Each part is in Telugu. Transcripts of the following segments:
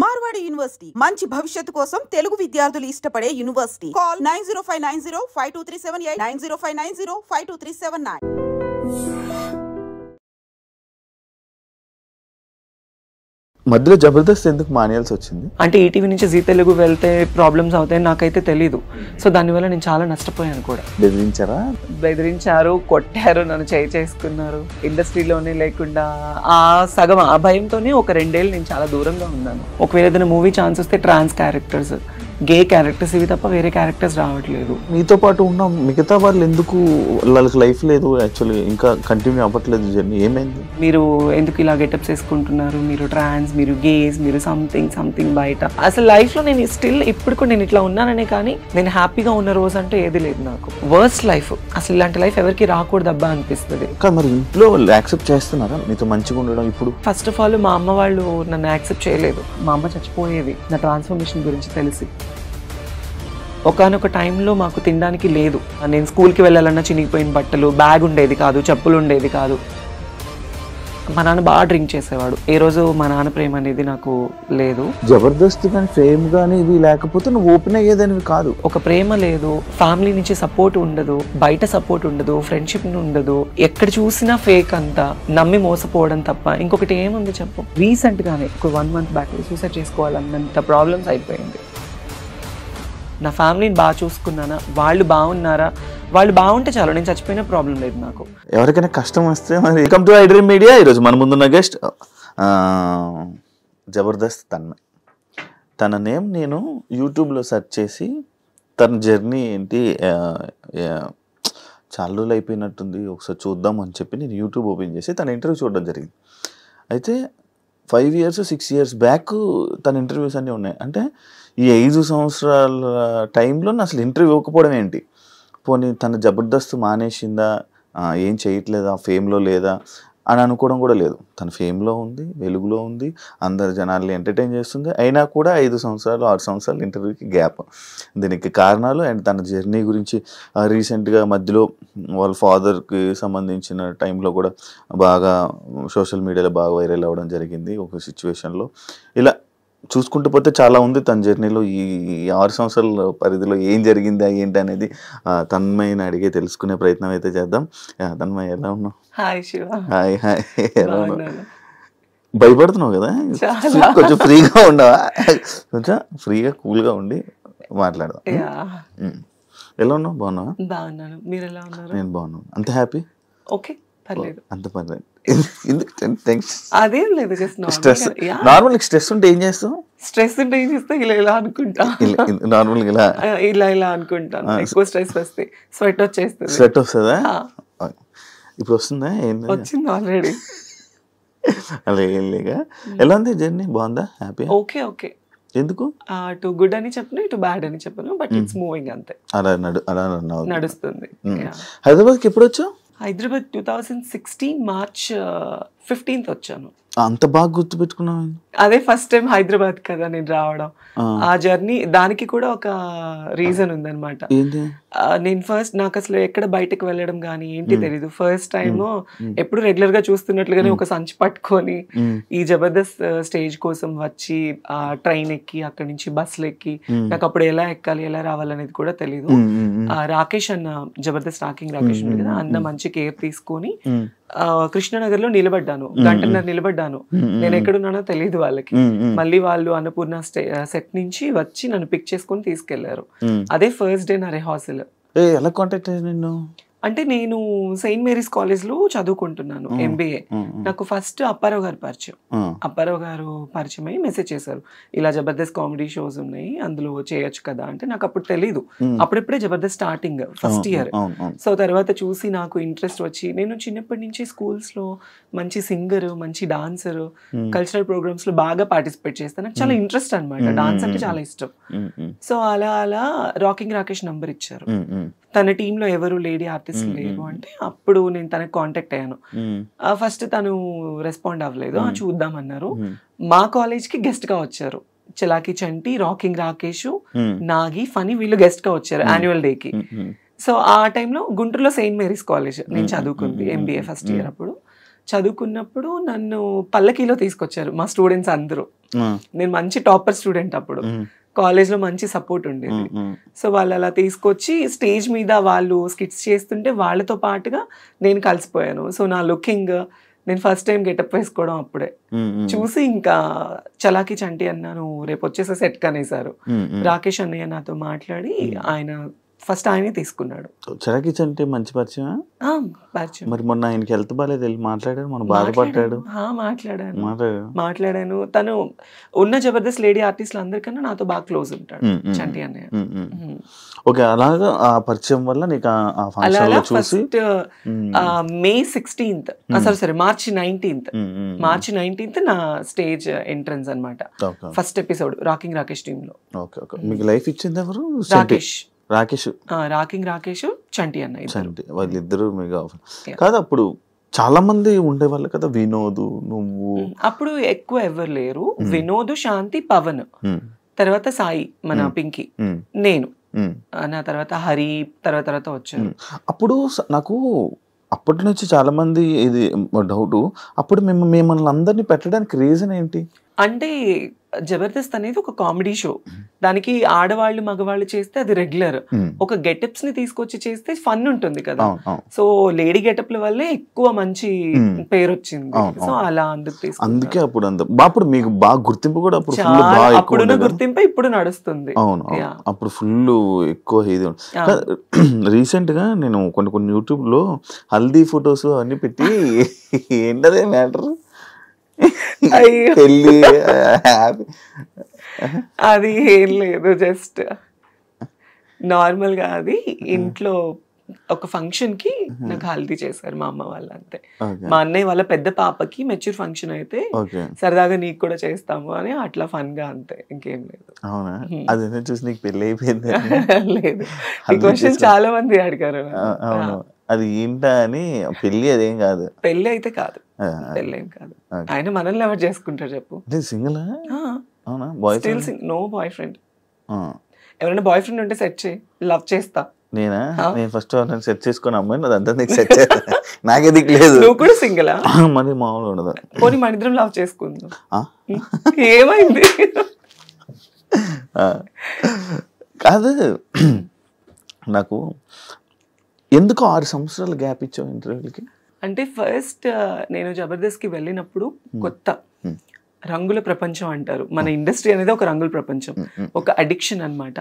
మార్వాడి యూనివర్సిటీ మంచి భవిష్యత్తు కోసం తెలుగు విద్యార్థులు ఇష్టపడే యూనివర్సిటీ. కాల్ 9059052378 9059052379. మధ్యలో జబర్దస్త్ ఎందుకు మానేయాల్సి వచ్చింది? అంటే ఈటీవీ నుంచి జీ తెలుగు వెళ్తే ప్రాబ్లమ్స్ అవుతాయని నాకైతే తెలీదు. సో దానివల్ల నేను చాలా నష్టపోయాను కూడా. బెదిరించారు, కొట్టారు, నన్ను చేసుకున్నారు. ఇండస్ట్రీలోనే లేకుండా ఆ సగం ఆ భయంతోనే ఒక 2 ఏళ్ళు నేను చాలా దూరంగా ఉన్నాను. ఒకవేళ ఏదైనా మూవీ ఛాన్స్ వస్తే ట్రాన్స్ క్యారెక్టర్స్, గే క్యారెక్టర్స్ ఇవి తప్ప వేరే క్యారెక్టర్స్ రావట్లేదు. మీతో పాటు ఉన్న మిగతా వాళ్ళు ఎందుకు వాళ్ళకి లైఫ్ లేదు, యాక్చువల్లీ ఇంకా కంటిన్యూ అవ్వట్లేదు జర్నీ? ఏమైంది? మీరు ఎందుకు ఇలా గెటప్స్ వేసుకుంటున్నారు, మీరు ట్రాన్స్, మీరు గేస్, మీరు సంథింగ్ బయట. అసలు లైఫ్లో నేను స్టిల్ ఇప్పుడు కూడా నేను ఇట్లా ఉన్నాననే కానీ నేను హ్యాపీగా ఉన్న రోజు అంటే ఏది లేదు నాకు. వర్స్ట్ లైఫ్, అసలు ఇలాంటి లైఫ్ ఎవరికి రాకూడదు అబ్బా అనిపిస్తుంది. కానీ మరి ఇంట్లో యాక్సెప్ట్ చేస్తున్నారా మీతో మంచిగా ఉండడం? ఇప్పుడు ఫస్ట్ ఆఫ్ ఆల్ మా అమ్మ వాళ్ళు నన్ను యాక్సెప్ట్ చేయలేదు. మా అమ్మ చచ్చిపోయేది నా ట్రాన్స్ఫర్మేషన్ గురించి తెలిసి. ఒకనొక టైంలో మాకు తినడానికి లేదు. నేను స్కూల్కి వెళ్ళాలన్నా చినిగిపోయిన బట్టలు, బ్యాగ్ ఉండేది కాదు, చెప్పులు ఉండేది కాదు. మా నాన్న బాగా డ్రింక్ చేసేవాడు. ఏ రోజు మా నాన్న ప్రేమ అనేది నాకు లేదు. జబర్దస్త్ కానీ ఫేమ్ కానీ ఇవి లేకపోతే నువ్వు ఓపెన్ అయ్యేదానివి కాదు. ఒక ప్రేమ లేదు, ఫ్యామిలీ నుంచి సపోర్ట్ ఉండదు, బయట సపోర్ట్ ఉండదు, ఫ్రెండ్షిప్ ఉండదు. ఎక్కడ చూసినా ఫేక్ అంతా, నమ్మి మోసపోవడం తప్ప ఇంకొకటి ఏముంది చెప్పు. రీసెంట్ గానే ఒక 1 month బ్యాక్ సూసైడ్ చేసుకోవాలన్నంత ప్రాబ్లమ్స్ అయిపోయింది. నా ఫ్యామిలీని బాగా చూసుకున్నానా, వాళ్ళు బాగున్నారా, వాళ్ళు బాగుంటే చాలు, నేను చచ్చిపోయినా ప్రాబ్లం లేదు నాకు. ఎవరికైనా కష్టం వస్తే మరి వెల్కమ్ టు ఐడ్రీమ్ మీడియా. ఈరోజు మన ముందున్న గెస్ట్ జబర్దస్త్ తన్మయ్. తన నేమ్ నేను యూట్యూబ్లో సెర్చ్ చేసి తన జర్నీ ఏంటి చాలా రోజులు అయిపోయినట్టుంది, ఒకసారి చూద్దాం అని చెప్పి నేను యూట్యూబ్ ఓపెన్ చేసి తన ఇంటర్వ్యూ చూడడం జరిగింది. అయితే 5 years 6 years బ్యాక్ తన ఇంటర్వ్యూస్ అన్నీ ఉన్నాయి. అంటే ఈ 5 సంవత్సరాల టైంలో అసలు ఇంటర్వ్యూ ఇవ్వకపోవడం ఏంటి? పోనీ తన జబర్దస్త్ మానేసిందా, ఏం చేయట్లేదా, ఫేమ్లో లేదా అని అనుకోవడం కూడా లేదు. తన ఫేమ్లో ఉంది, వెలుగులో ఉంది, అందరు జనాల్ని ఎంటర్టైన్ చేస్తుంది. అయినా కూడా 5 సంవత్సరాలు 6 సంవత్సరాలు ఇంటర్వ్యూకి గ్యాప్. దీనికి కారణాలు అండ్ తన జర్నీ గురించి రీసెంట్గా మధ్యలో వాళ్ళ ఫాదర్కి సంబంధించిన టైంలో కూడా బాగా సోషల్ మీడియాలో బాగా వైరల్ అవ్వడం జరిగింది ఒక సిచ్యువేషన్లో. ఇలా చూసుకుంటూ పోతే చాలా ఉంది తన జర్నీలో. ఈ 6 సంవత్సరాల పరిధిలో ఏం జరిగిందా ఏంటి అనేది తన్మయ్యని అడిగే తెలుసుకునే ప్రయత్నం అయితే చేద్దాం. తన్మయ్య, ఎలా ఉన్నావు? హాయ్ శివ. హాయ్ హాయ్, ఎలా ఉన్నావు? భయపడుతున్నావు కదా, కొంచెం ఫ్రీగా ఉండవా? కొంచెం ఫ్రీగా కూల్గా ఉండి మాట్లాడదాం. ఎలా ఉన్నావు? బాగున్నావా? బాగున్నాను, మీరు ఎలా ఉన్నారు? నేను బాగున్నాను. అంత హ్యాపీ? ఓకే, పర్లేదు. అంత పర్లేదు. అదేం లేదు, స్ట్రెస్ నార్మల్. స్ట్రెస్ ఉంటే ఏం చేస్తావు? స్ట్రెస్ ఉంటే ఏం చేస్తా, ఇలా అనుకుంటా. నార్మల్ ఇలా అనుకుంటాను. ఎక్కువ స్ట్రెస్ వస్తే స్వెట్ వచ్చేస్తుంది. స్వెట్ వస్తుందా? ఇప్పుడు వస్తుందా? వచ్చింది ఆల్రెడీ. అలా ఏం లేక. ఎలా ఉంది జర్నీ? బాగుందా? హ్యాపీ? Okay okay. ఎందుకు? టు గుడ్ అని చెప్పను, ఇటు బ్యాడ్ అని చెప్పను, బట్ ఇట్స్ మూవింగ్ అంతే. అలా నడుస్తుంది. హైదరాబాద్కి ఎప్పుడు వచ్చావు? హైదరాబాద్ 2016 March 15th వచ్చాను. అంత బాగా గుర్తు పెట్టుకున్నావు? అదే ఫస్ట్ టైం హైదరాబాద్ కదా నేను రావడం. ఆ జర్నీ దానికి కూడా ఒక రీజన్ ఉందన్నమాట. నేను ఫస్ట్, నాకు అసలు ఎక్కడ బయటకు వెళ్ళడం కానీ ఏంటి తెలీదు. ఫస్ట్ టైం ఎప్పుడు రెగ్యులర్ గా చూస్తున్నట్లుగానే ఒక సంచి పట్టుకొని ఈ జబర్దస్త్ స్టేజ్ కోసం వచ్చి ఆ ట్రైన్ ఎక్కి అక్కడి నుంచి బస్సులు ఎక్కి, నాకు అప్పుడు ఎలా ఎక్కాలి ఎలా రావాలనేది కూడా తెలీదు. రాకేష్ అన్న, జబర్దస్త్ రాకేష్ ఉంది కదా, అన్న మంచి కేర్ తీసుకొని కృష్ణనగర్ లో నిలబడ్డాను. 1.5 గంట నిలబడ్డాను. నేను ఎక్కడున్నానో తెలియదు వాళ్ళకి. మళ్ళీ వాళ్ళు అన్నపూర్ణ సెట్ నుంచి వచ్చి నన్ను పిక్ చేసుకొని తీసుకెళ్లారు. అదే ఫస్ట్ డే నా రిహార్సల్. ఎలా కాంటాక్ట్ అయ్యాను నిన్ను? అంటే నేను సెయింట్ మేరీస్ కాలేజ్ లో చదువుకుంటున్నాను MBA. నాకు ఫస్ట్ అప్పారావు గారు పరిచయం. అప్పారావు గారు పరిచయం అయ్యి మెసేజ్ చేశారు, ఇలా జబర్దస్త్ కామెడీ షోస్ ఉన్నాయి, అందులో చేయొచ్చు కదా అంటే. నాకు అప్పుడు తెలీదు, అప్పుడెప్పుడే Jabardasth starting first year. So తర్వాత చూసి నాకు ఇంట్రెస్ట్ వచ్చి, నేను చిన్నప్పటి నుంచి స్కూల్స్ లో మంచి సింగర్, మంచి డాన్సర్, కల్చరల్ ప్రోగ్రామ్స్ లో బాగా పార్టిసిపేట్ చేస్తాను. నాకు చాలా ఇంట్రెస్ట్ అనమాట, డాన్స్ అంటే చాలా ఇష్టం. సో అలా రాకింగ్ రాకేష్ నంబర్ ఇచ్చారు. తన టీంలో ఎవరు లేడీ ఆర్టిస్ట్ లేరు అంటే అప్పుడు నేను తనకు కాంటాక్ట్ అయ్యాను. ఫస్ట్ తను రెస్పాండ్ అవ్వలేదు, చూద్దామన్నారు. మా కాలేజ్ కి గెస్ట్ గా వచ్చారు చలాకి చంటి, రాకింగ్ రాకేష్, నాగి, ఫనీ, వీళ్ళు గెస్ట్ గా వచ్చారు యాన్యువల్ డే కి. సో ఆ టైంలో గుంటూరులో సెయింట్ మేరీస్ కాలేజ్ నేను చదువుకుంది, MBA ఫస్ట్ ఇయర్. అప్పుడు చదువుకున్నప్పుడు నన్ను పల్లకీలో తీసుకొచ్చారు మా స్టూడెంట్స్ అందరూ. నేను మంచి టాపర్ స్టూడెంట్ అప్పుడు, కాలేజ్ లో మంచి సపోర్ట్ ఉండేది. సో వాళ్ళు అలా తీసుకొచ్చి స్టేజ్ మీద వాళ్ళు స్కిట్స్ చేస్తుంటే వాళ్ళతో పాటుగా నేను కలిసిపోయాను. సో నా లుకింగ్, నేను ఫస్ట్ టైం గెటప్ వేసుకోవడం అప్పుడే చూసి ఇంకా చలాకి చంటి అన్నాను రేపు వచ్చేసే సెట్ కనేసారు. రాకేష్ అన్నయ్య నాతో మాట్లాడి ఆయన ఫస్ట్ ఆయనే తీసుకున్నాడు. చలాకి చంటి మంచి పరిచయం. మరి మొన్న ఆయనకి హెల్త్ బాగాలేదు వెళ్ళి మాట్లాడాడు, మనం బాధపడ్డాడు. మాట్లాడాను. తను ఉన్న జబర్దస్త్ లేడీ ఆర్టిస్టులు అందరికన్నా నాతో బాగా క్లోజ్ ఉంటాడు చంటి అన్నయ్య. ఓకే, అలాగా ఆ పరిచయం వల్ల నీకు ఆ ఫంక్షన్ లో చూసి May 16th March 19th నా స్టేజ్ ఎంట్రన్స్ అన్నమాట. First episode rocking Rakesh team లో. మీకు లైఫ్ ఇచ్చింది ఎవరు? రాకింగ్ రాకేష్ చంటి అన్నయ్య, వాళ్ళిద్దరు మీకు కాదు. అప్పుడు చాలా మంది ఉండేవాళ్ళు కదా, వినోద్, నువ్వు. అప్పుడు ఎక్కువ ఎవరు లేరు. వినోద్, శాంతి, పవన్, తర్వాత సాయి, మన పింకీ, నేను, నా తర్వాత హరి తర్వాత వచ్చారు. అప్పుడు నాకు అప్పటి నుంచి చాలా మంది ఇది డౌట్, అప్పుడు మిమ్మల్ని అందరినీ పెట్టడానికి రీజన్ ఏంటి అంటే జబర్దస్త్ అనేది ఒక కామెడీ షో, దానికి ఆడవాళ్ళు మగవాళ్ళు చేస్తే అది రెగ్యులర్, ఒక గెటప్స్ ని తీసుకొచ్చి చేస్తే ఫన్ ఉంటుంది కదా. సో లేడీ గెటప్ల వల్లే ఎక్కువ మంచి పేరు వచ్చింది. సో అలా అందుకే అప్పుడు మీకు బాగా గుర్తింపు కూడా అప్పుడున్న గుర్తింపు ఇప్పుడు నడుస్తుంది. అవును, అప్పుడు ఫుల్ ఎక్కువ ఇది. రీసెంట్ గా నేను కొన్ని యూట్యూబ్ లో హల్దీ ఫొటోస్ అవన్నీ పెట్టి ఏంటదే మ్యాటర్, అది ఏం లేదు, జస్ట్ నార్మల్ గా అది ఇంట్లో ఒక ఫంక్షన్ కి నాకు హల్దీ చేశారు మా అమ్మ వాళ్ళు, అంతే. మా అన్నయ్య వాళ్ళ పెద్ద పాపకి మెచ్యూర్ ఫంక్షన్ అయితే సరదాగా నీకు కూడా చేస్తాము అని అట్లా ఫన్ గా, అంతే, ఇంకేం లేదు. చూసి నీకు పెళ్లి అయిపోయింది? లేదు, ఈ క్వశ్చన్ చాలా మంది అడిగారు. అది ఏంటా అని. పెళ్లి అదేం కాదు, పెళ్లి అయితే కాదు, పెళ్లి ఏం కాదు. ఆయన మనల్ని ఎవరు చేసుకుంటారు చెప్పు? సింగిల్? No boyfriend. ఎవరైనా బాయ్ ఫ్రెండ్ ఉంటే సెట్ చేయి, లవ్ చేస్తా. నేను ఫస్ట్ సెట్ చేసుకుని అమ్మాయి అదంతా నీకు సెట్ చేస్తా, నాకే దిక్కు లేదు. నువ్వు కూడా సింగిలా? మరి మామూలు ఉండదు. పోనీ మన ఇద్దరం లవ్ చేసుకుందాం. ఏమైంది? కాదు, నాకు ఎందుకు 6 సంవత్సరాలు గ్యాప్ ఇచ్చావు ఇంటర్వ్యూలకి? అంటే ఫస్ట్ నేను జబర్దస్త్కి వెళ్ళినప్పుడు కొత్త రంగుల ప్రపంచం అంటారు, మన ఇండస్ట్రీ అనేది ఒక రంగుల ప్రపంచం, ఒక అడిక్షన్ అన్నమాట.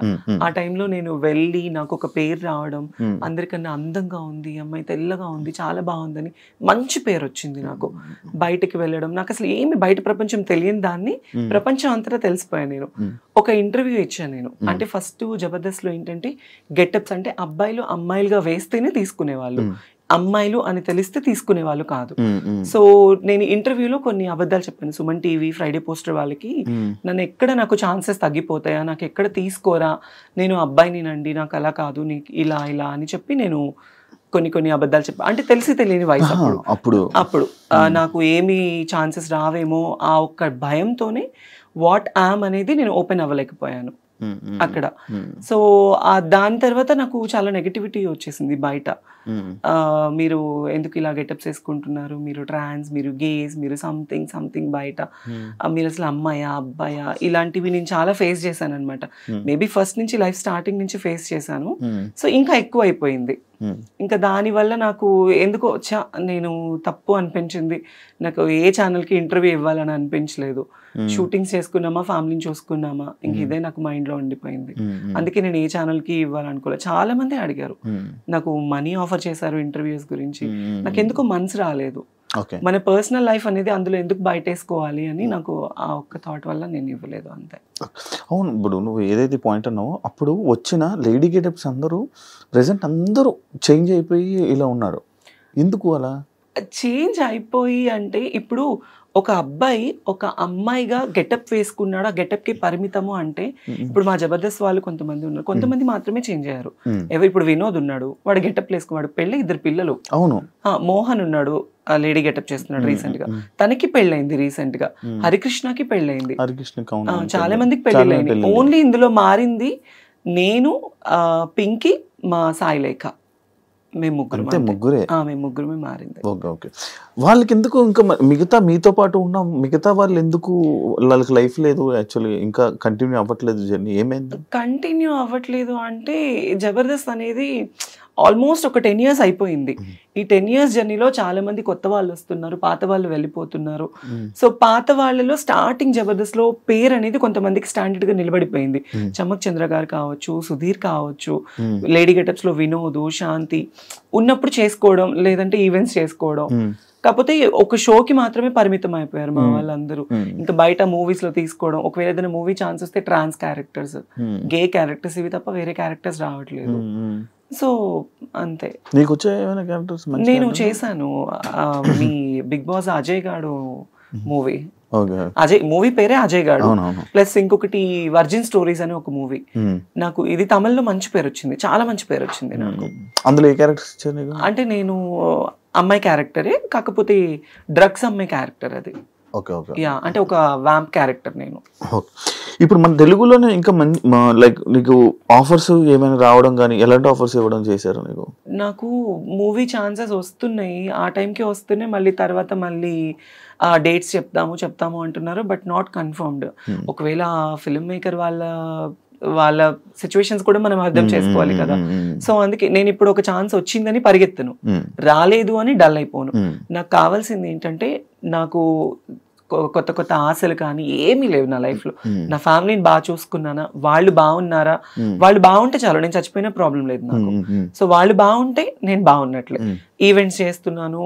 ఆ టైంలో నేను వెళ్ళి నాకు ఒక పేరు రావడం, అందరికన్నా అందంగా ఉంది అమ్మాయి, తెల్లగా ఉంది, చాలా బాగుందని మంచి పేరు వచ్చింది నాకు. బయటకి వెళ్ళడం, నాకు అసలు ఏమి బయట ప్రపంచం తెలియని దాన్ని ప్రపంచం అంతటా తెలిసిపోయాను నేను. ఒక ఇంటర్వ్యూ ఇచ్చాను నేను. అంటే ఫస్ట్ జబర్దస్త్ లో ఏంటంటే గెటప్స్ అంటే అబ్బాయిలు అమ్మాయిలుగా వేస్తేనే తీసుకునేవాళ్ళు, అమ్మాయిలు అని తెలిస్తే తీసుకునే వాళ్ళు కాదు. సో నేను ఇంటర్వ్యూలో కొన్ని అబద్ధాలు చెప్పాను. సుమన్ టీవీ, ఫ్రైడే పోస్టర్ వాళ్ళకి నన్ను ఎక్కడ నాకు ఛాన్సెస్ తగ్గిపోతాయా, నాకు ఎక్కడ తీసుకోరా, నేను అబ్బాయినినండి, నాకు అలా కాదు, నీకు ఇలా ఇలా అని చెప్పి నేను కొన్ని అబద్ధాలు చెప్పాను. అంటే తెలిసి తెలియని వయసు అప్పుడు నాకు ఏమి ఛాన్సెస్ రావేమో ఆ ఒక్క భయంతోనే వాట్ యామ్ అనేది నేను ఓపెన్ అవ్వలేకపోయాను అక్కడ. సో దాని తర్వాత నాకు చాలా నెగటివిటీ వచ్చేసింది బయట. మీరు ఎందుకు ఇలా గెటప్స్ వేసుకుంటున్నారు, మీరు ట్రాన్స్, మీరు గేస్, మీరు సంథింగ్ బయట, మీరు అసలు అమ్మాయా అబ్బాయా, ఇలాంటివి నేను చాలా ఫేస్ చేశాను అనమాట. మేబీ ఫస్ట్ నుంచి లైఫ్ స్టార్టింగ్ నుంచి ఫేస్ చేశాను. సో ఇంకా ఎక్కువ అయిపోయింది. ఇంకా దానివల్ల నాకు ఎందుకో నేను తప్పు అనిపించింది. నాకు ఏ ఛానల్కి ఇంటర్వ్యూ ఇవ్వాలని అనిపించలేదు. షూటింగ్స్ చేసుకున్నామా, ఫ్యామిలీని చూసుకున్నామా, ఇంక ఇదే నాకు మైండ్లో ఉండిపోయింది. అందుకే నేను ఏ ఛానల్కి ఇవ్వాలనుకోలేదు. చాలా మంది అడిగారు, నాకు మనీ ఆఫర్ చేశారు ఇంటర్వ్యూస్ గురించి, నాకు ఎందుకో మనసు రాలేదు. మన పర్సనల్ లైఫ్ అనేది అందులో ఎందుకు బయటేసుకోవాలి అని నాకు ఆ ఒక్క థాట్ వల్ల నేను ఇవ్వలేదు, అంతే. అవును, ఇప్పుడు నువ్వు ఏదైతే పాయింట్ అన్నావో, అప్పుడు వచ్చిన లేడీ గెటప్స్ అందరూ ప్రెసెంట్ అందరూ చేంజ్ అయిపోయి ఇలా ఉన్నారు. ఎందుకు అలా చేంజ్ అయిపోయి అంటే, ఇప్పుడు ఒక అబ్బాయి ఒక అమ్మాయిగా గెటప్ వేసుకున్నాడు, ఆ గెటప్ కి పరిమితము అంటే, ఇప్పుడు మా జబర్దస్త్ వాళ్ళు కొంతమంది ఉన్నారు, కొంతమంది మాత్రమే చేంజ్ అయ్యారు. ఇప్పుడు వినోద్ ఉన్నాడు, వాడు గెటప్ వేసుకున్నాడు, పెళ్ళి 2 పిల్లలు. అవును. మోహన్ ఉన్నాడు, లేడీ గెటప్ చేస్తున్నాడు రీసెంట్ గా, తనకి పెళ్ళైంది రీసెంట్ గా. హరికృష్ణకి పెళ్ళైంది, చాలా మందికి పెళ్ళైంది. ఓన్లీ ఇందులో మారింది నేను, పింకీ, మా సాయిలేఖ, మేము ముగ్గురు అంతే ముగ్గురే మేము ముగ్గురమే మారింది. Okay okay. వాళ్ళకి ఎందుకు ఇంకా మిగతా మీతో పాటు ఉన్న మిగతా వాళ్ళు ఎందుకు వాళ్ళకి లైఫ్ లేదు యాక్చువల్లీ, ఇంకా కంటిన్యూ అవ్వట్లేదు జర్నీ, ఏమైంది? కంటిన్యూ అవ్వట్లేదు అంటే జబర్దస్త్ అనేది ఆల్మోస్ట్ ఒక 10 years అయిపోయింది. ఈ 10 years జర్నీలో చాలా మంది కొత్త వాళ్ళు వస్తున్నారు, పాత వాళ్ళు వెళ్ళిపోతున్నారు. సో పాత వాళ్ళలో స్టార్టింగ్ జబర్దస్త్ లో పేరు అనేది కొంతమందికి స్టాండర్డ్ గా నిలబడిపోయింది. చమ్మక్ చంద్ర గారు కావచ్చు, సుధీర్ కావచ్చు, లేడీ గెటప్స్ లో వినోద్, శాంతి ఉన్నప్పుడు చేసుకోవడం, లేదంటే ఈవెంట్స్ చేసుకోవడం. కాకపోతే ఒక షోకి మాత్రమే పరిమితం అయిపోయారు మా వాళ్ళందరూ. ఇంకా బయట మూవీస్ లో తీసుకోవడం, ఒకవేళ ఏదైనా మూవీ ఛాన్స్ వస్తే ట్రాన్స్ క్యారెక్టర్స్, గే క్యారెక్టర్స్, ఇవి తప్ప వేరే క్యారెక్టర్స్ రావట్లేదు. సో అంతే. నీకు వచ్చే ఏమైనా క్యారెక్టర్స్? నేను చేశాను మీ బిగ్ బాస్ అజయ్ గాడు మూవీ. అజయ్ మూవీ పేరే అజయ్ గాడు, ప్లస్ ఇంకొకటి వర్జిన్ స్టోరీస్ అని ఒక మూవీ. నాకు ఇది తమిళ్లో మంచి పేరు వచ్చింది, చాలా మంచి పేరు వచ్చింది నాకు. అందులో ఏ క్యారెక్టర్స్ ఇచ్చారు? అంటే నేను అమ్మాయి క్యారెక్టరే, కాకపోతే డ్రగ్స్ అమ్మాయి క్యారెక్టర్ అది. Okay okay. యా, అంటే ఒక వ్యాంప్ క్యారెక్టర్ నేను. ఇప్పుడు మన తెలుగులోనే ఇంకా లైక్ నీకు ఆఫర్స్ ఏమైనా రావడం కానీ, ఎలాంటి ఆఫర్స్ ఇవ్వడం చేశారు నీకు? నాకు మూవీ ఛాన్సెస్ వస్తున్నాయి, ఆ టైంకి వస్తున్నాయి, మళ్ళీ తర్వాత మళ్ళీ డేట్స్ చెప్తాము అంటున్నారు, బట్ నాట్ కన్ఫర్మ్డ్. ఒకవేళ ఫిల్మ్ మేకర్ వాళ్ళ సిచ్యువేషన్స్ కూడా మనం అర్థం చేసుకోవాలి కదా. సో అందుకే నేను ఇప్పుడు ఒక ఛాన్స్ వచ్చిందని పరిగెత్తను, రాలేదు అని డల్ అయిపోను. నాకు కావాల్సింది ఏంటంటే, నాకు కొత్త కొత్త ఆశలు కానీ ఏమీ లేవు నా లైఫ్ లో. నా ఫ్యామిలీని బాగా చూసుకున్నానా, వాళ్ళు బాగున్నారా, వాళ్ళు బాగుంటే చాలు, నేను చచ్చిపోయినా ప్రాబ్లం లేదు నాకు. సో వాళ్ళు బాగుంటే నేను బాగున్నట్లే. ఈవెంట్స్ చేస్తున్నాను,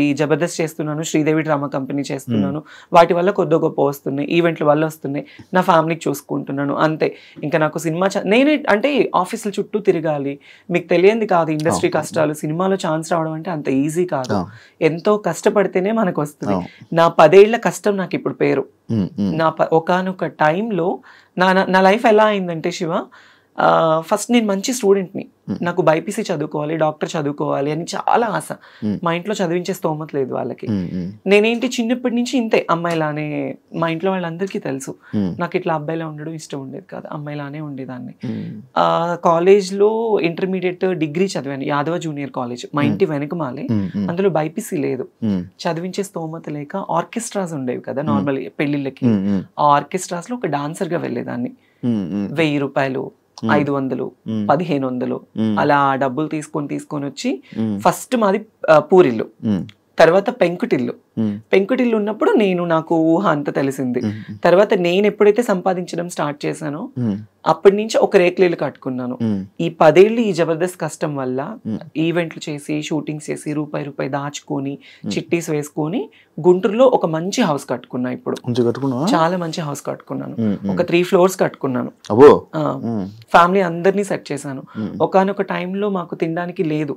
ఈ జబర్దస్త్ చేస్తున్నాను, శ్రీదేవి డ్రామా కంపెనీ చేస్తున్నాను, వాటి వల్ల కొద్ది గొప్ప వస్తున్నాయి, ఈవెంట్ల వల్ల వస్తున్నాయి, నా ఫ్యామిలీకి చూసుకుంటున్నాను, అంతే. ఇంకా నాకు సినిమా నేనే అంటే ఆఫీసుల చుట్టూ తిరగాలి, మీకు తెలియంది కాదు ఇండస్ట్రీ కష్టాలు. సినిమాలో ఛాన్స్ రావడం అంటే అంత ఈజీ కాదు, ఎంతో కష్టపడితేనే మనకు వస్తుంది. నా 10 ఏళ్ల కష్టం నాకు ఇప్పుడు పేరు. నా ఒకానొక టైంలో నా లైఫ్ ఎలా అయిందంటే శివ, ఫస్ట్ నేను మంచి స్టూడెంట్ని, నాకు బైపీసీ చదువుకోవాలి, డాక్టర్ చదువుకోవాలి అని చాలా ఆశ. మా ఇంట్లో చదివించే స్తోమత లేదు వాళ్ళకి. నేనేంటి చిన్నప్పటి నుంచి ఇంతే, అమ్మాయిలానే. మా ఇంట్లో వాళ్ళందరికీ తెలుసు నాకు ఇట్లా అబ్బాయిలా ఉండడం ఇష్టం ఉండేది కాదు, అమ్మాయిలానే ఉండేదాన్ని. కాలేజ్లో ఇంటర్మీడియట్ డిగ్రీ చదివాను యాదవ జూనియర్ కాలేజ్, మా ఇంటి వెనకమాలే. అందులో బైపీసీ లేదు, చదివించే స్తోమత లేక ఆర్కెస్ట్రాస్ ఉండేవి కదా నార్మల్ పెళ్లిళ్ళకి. ఆ ఆర్కెస్ట్రాస్ లో ఒక డాన్సర్ గా వెళ్ళేదాన్ని. 1000 రూపాయలు, 500, 1500 అలా డబ్బులు తీసుకొని వచ్చి, ఫస్ట్ మాది పూరిల్లు, తర్వాత పెంకుటిల్లు. పెంకుటిల్లు ఉన్నప్పుడు నాకు ఊహ అంత తెలిసింది. తర్వాత నేను ఎప్పుడైతే సంపాదించడం స్టార్ట్ చేశానో అప్పటి నుంచి ఒక రేకులు కట్టుకున్నాను. ఈ 10 ఏళ్ళు ఈ జబర్దస్త్ కష్టం వల్ల ఈవెంట్లు చేసి, షూటింగ్స్ చేసి, రూపాయి దాచుకొని, చిట్టీస్ వేసుకొని గుంటూరులో ఒక మంచి హౌస్ కట్టుకున్నా. ఇప్పుడు చాలా మంచి హౌస్ కట్టుకున్నాను, ఒక 3 floors కట్టుకున్నాను. ఫ్యామిలీ అందరినీ సెట్ చేశాను. ఒకానొక టైంలో మాకు తినడానికి లేదు.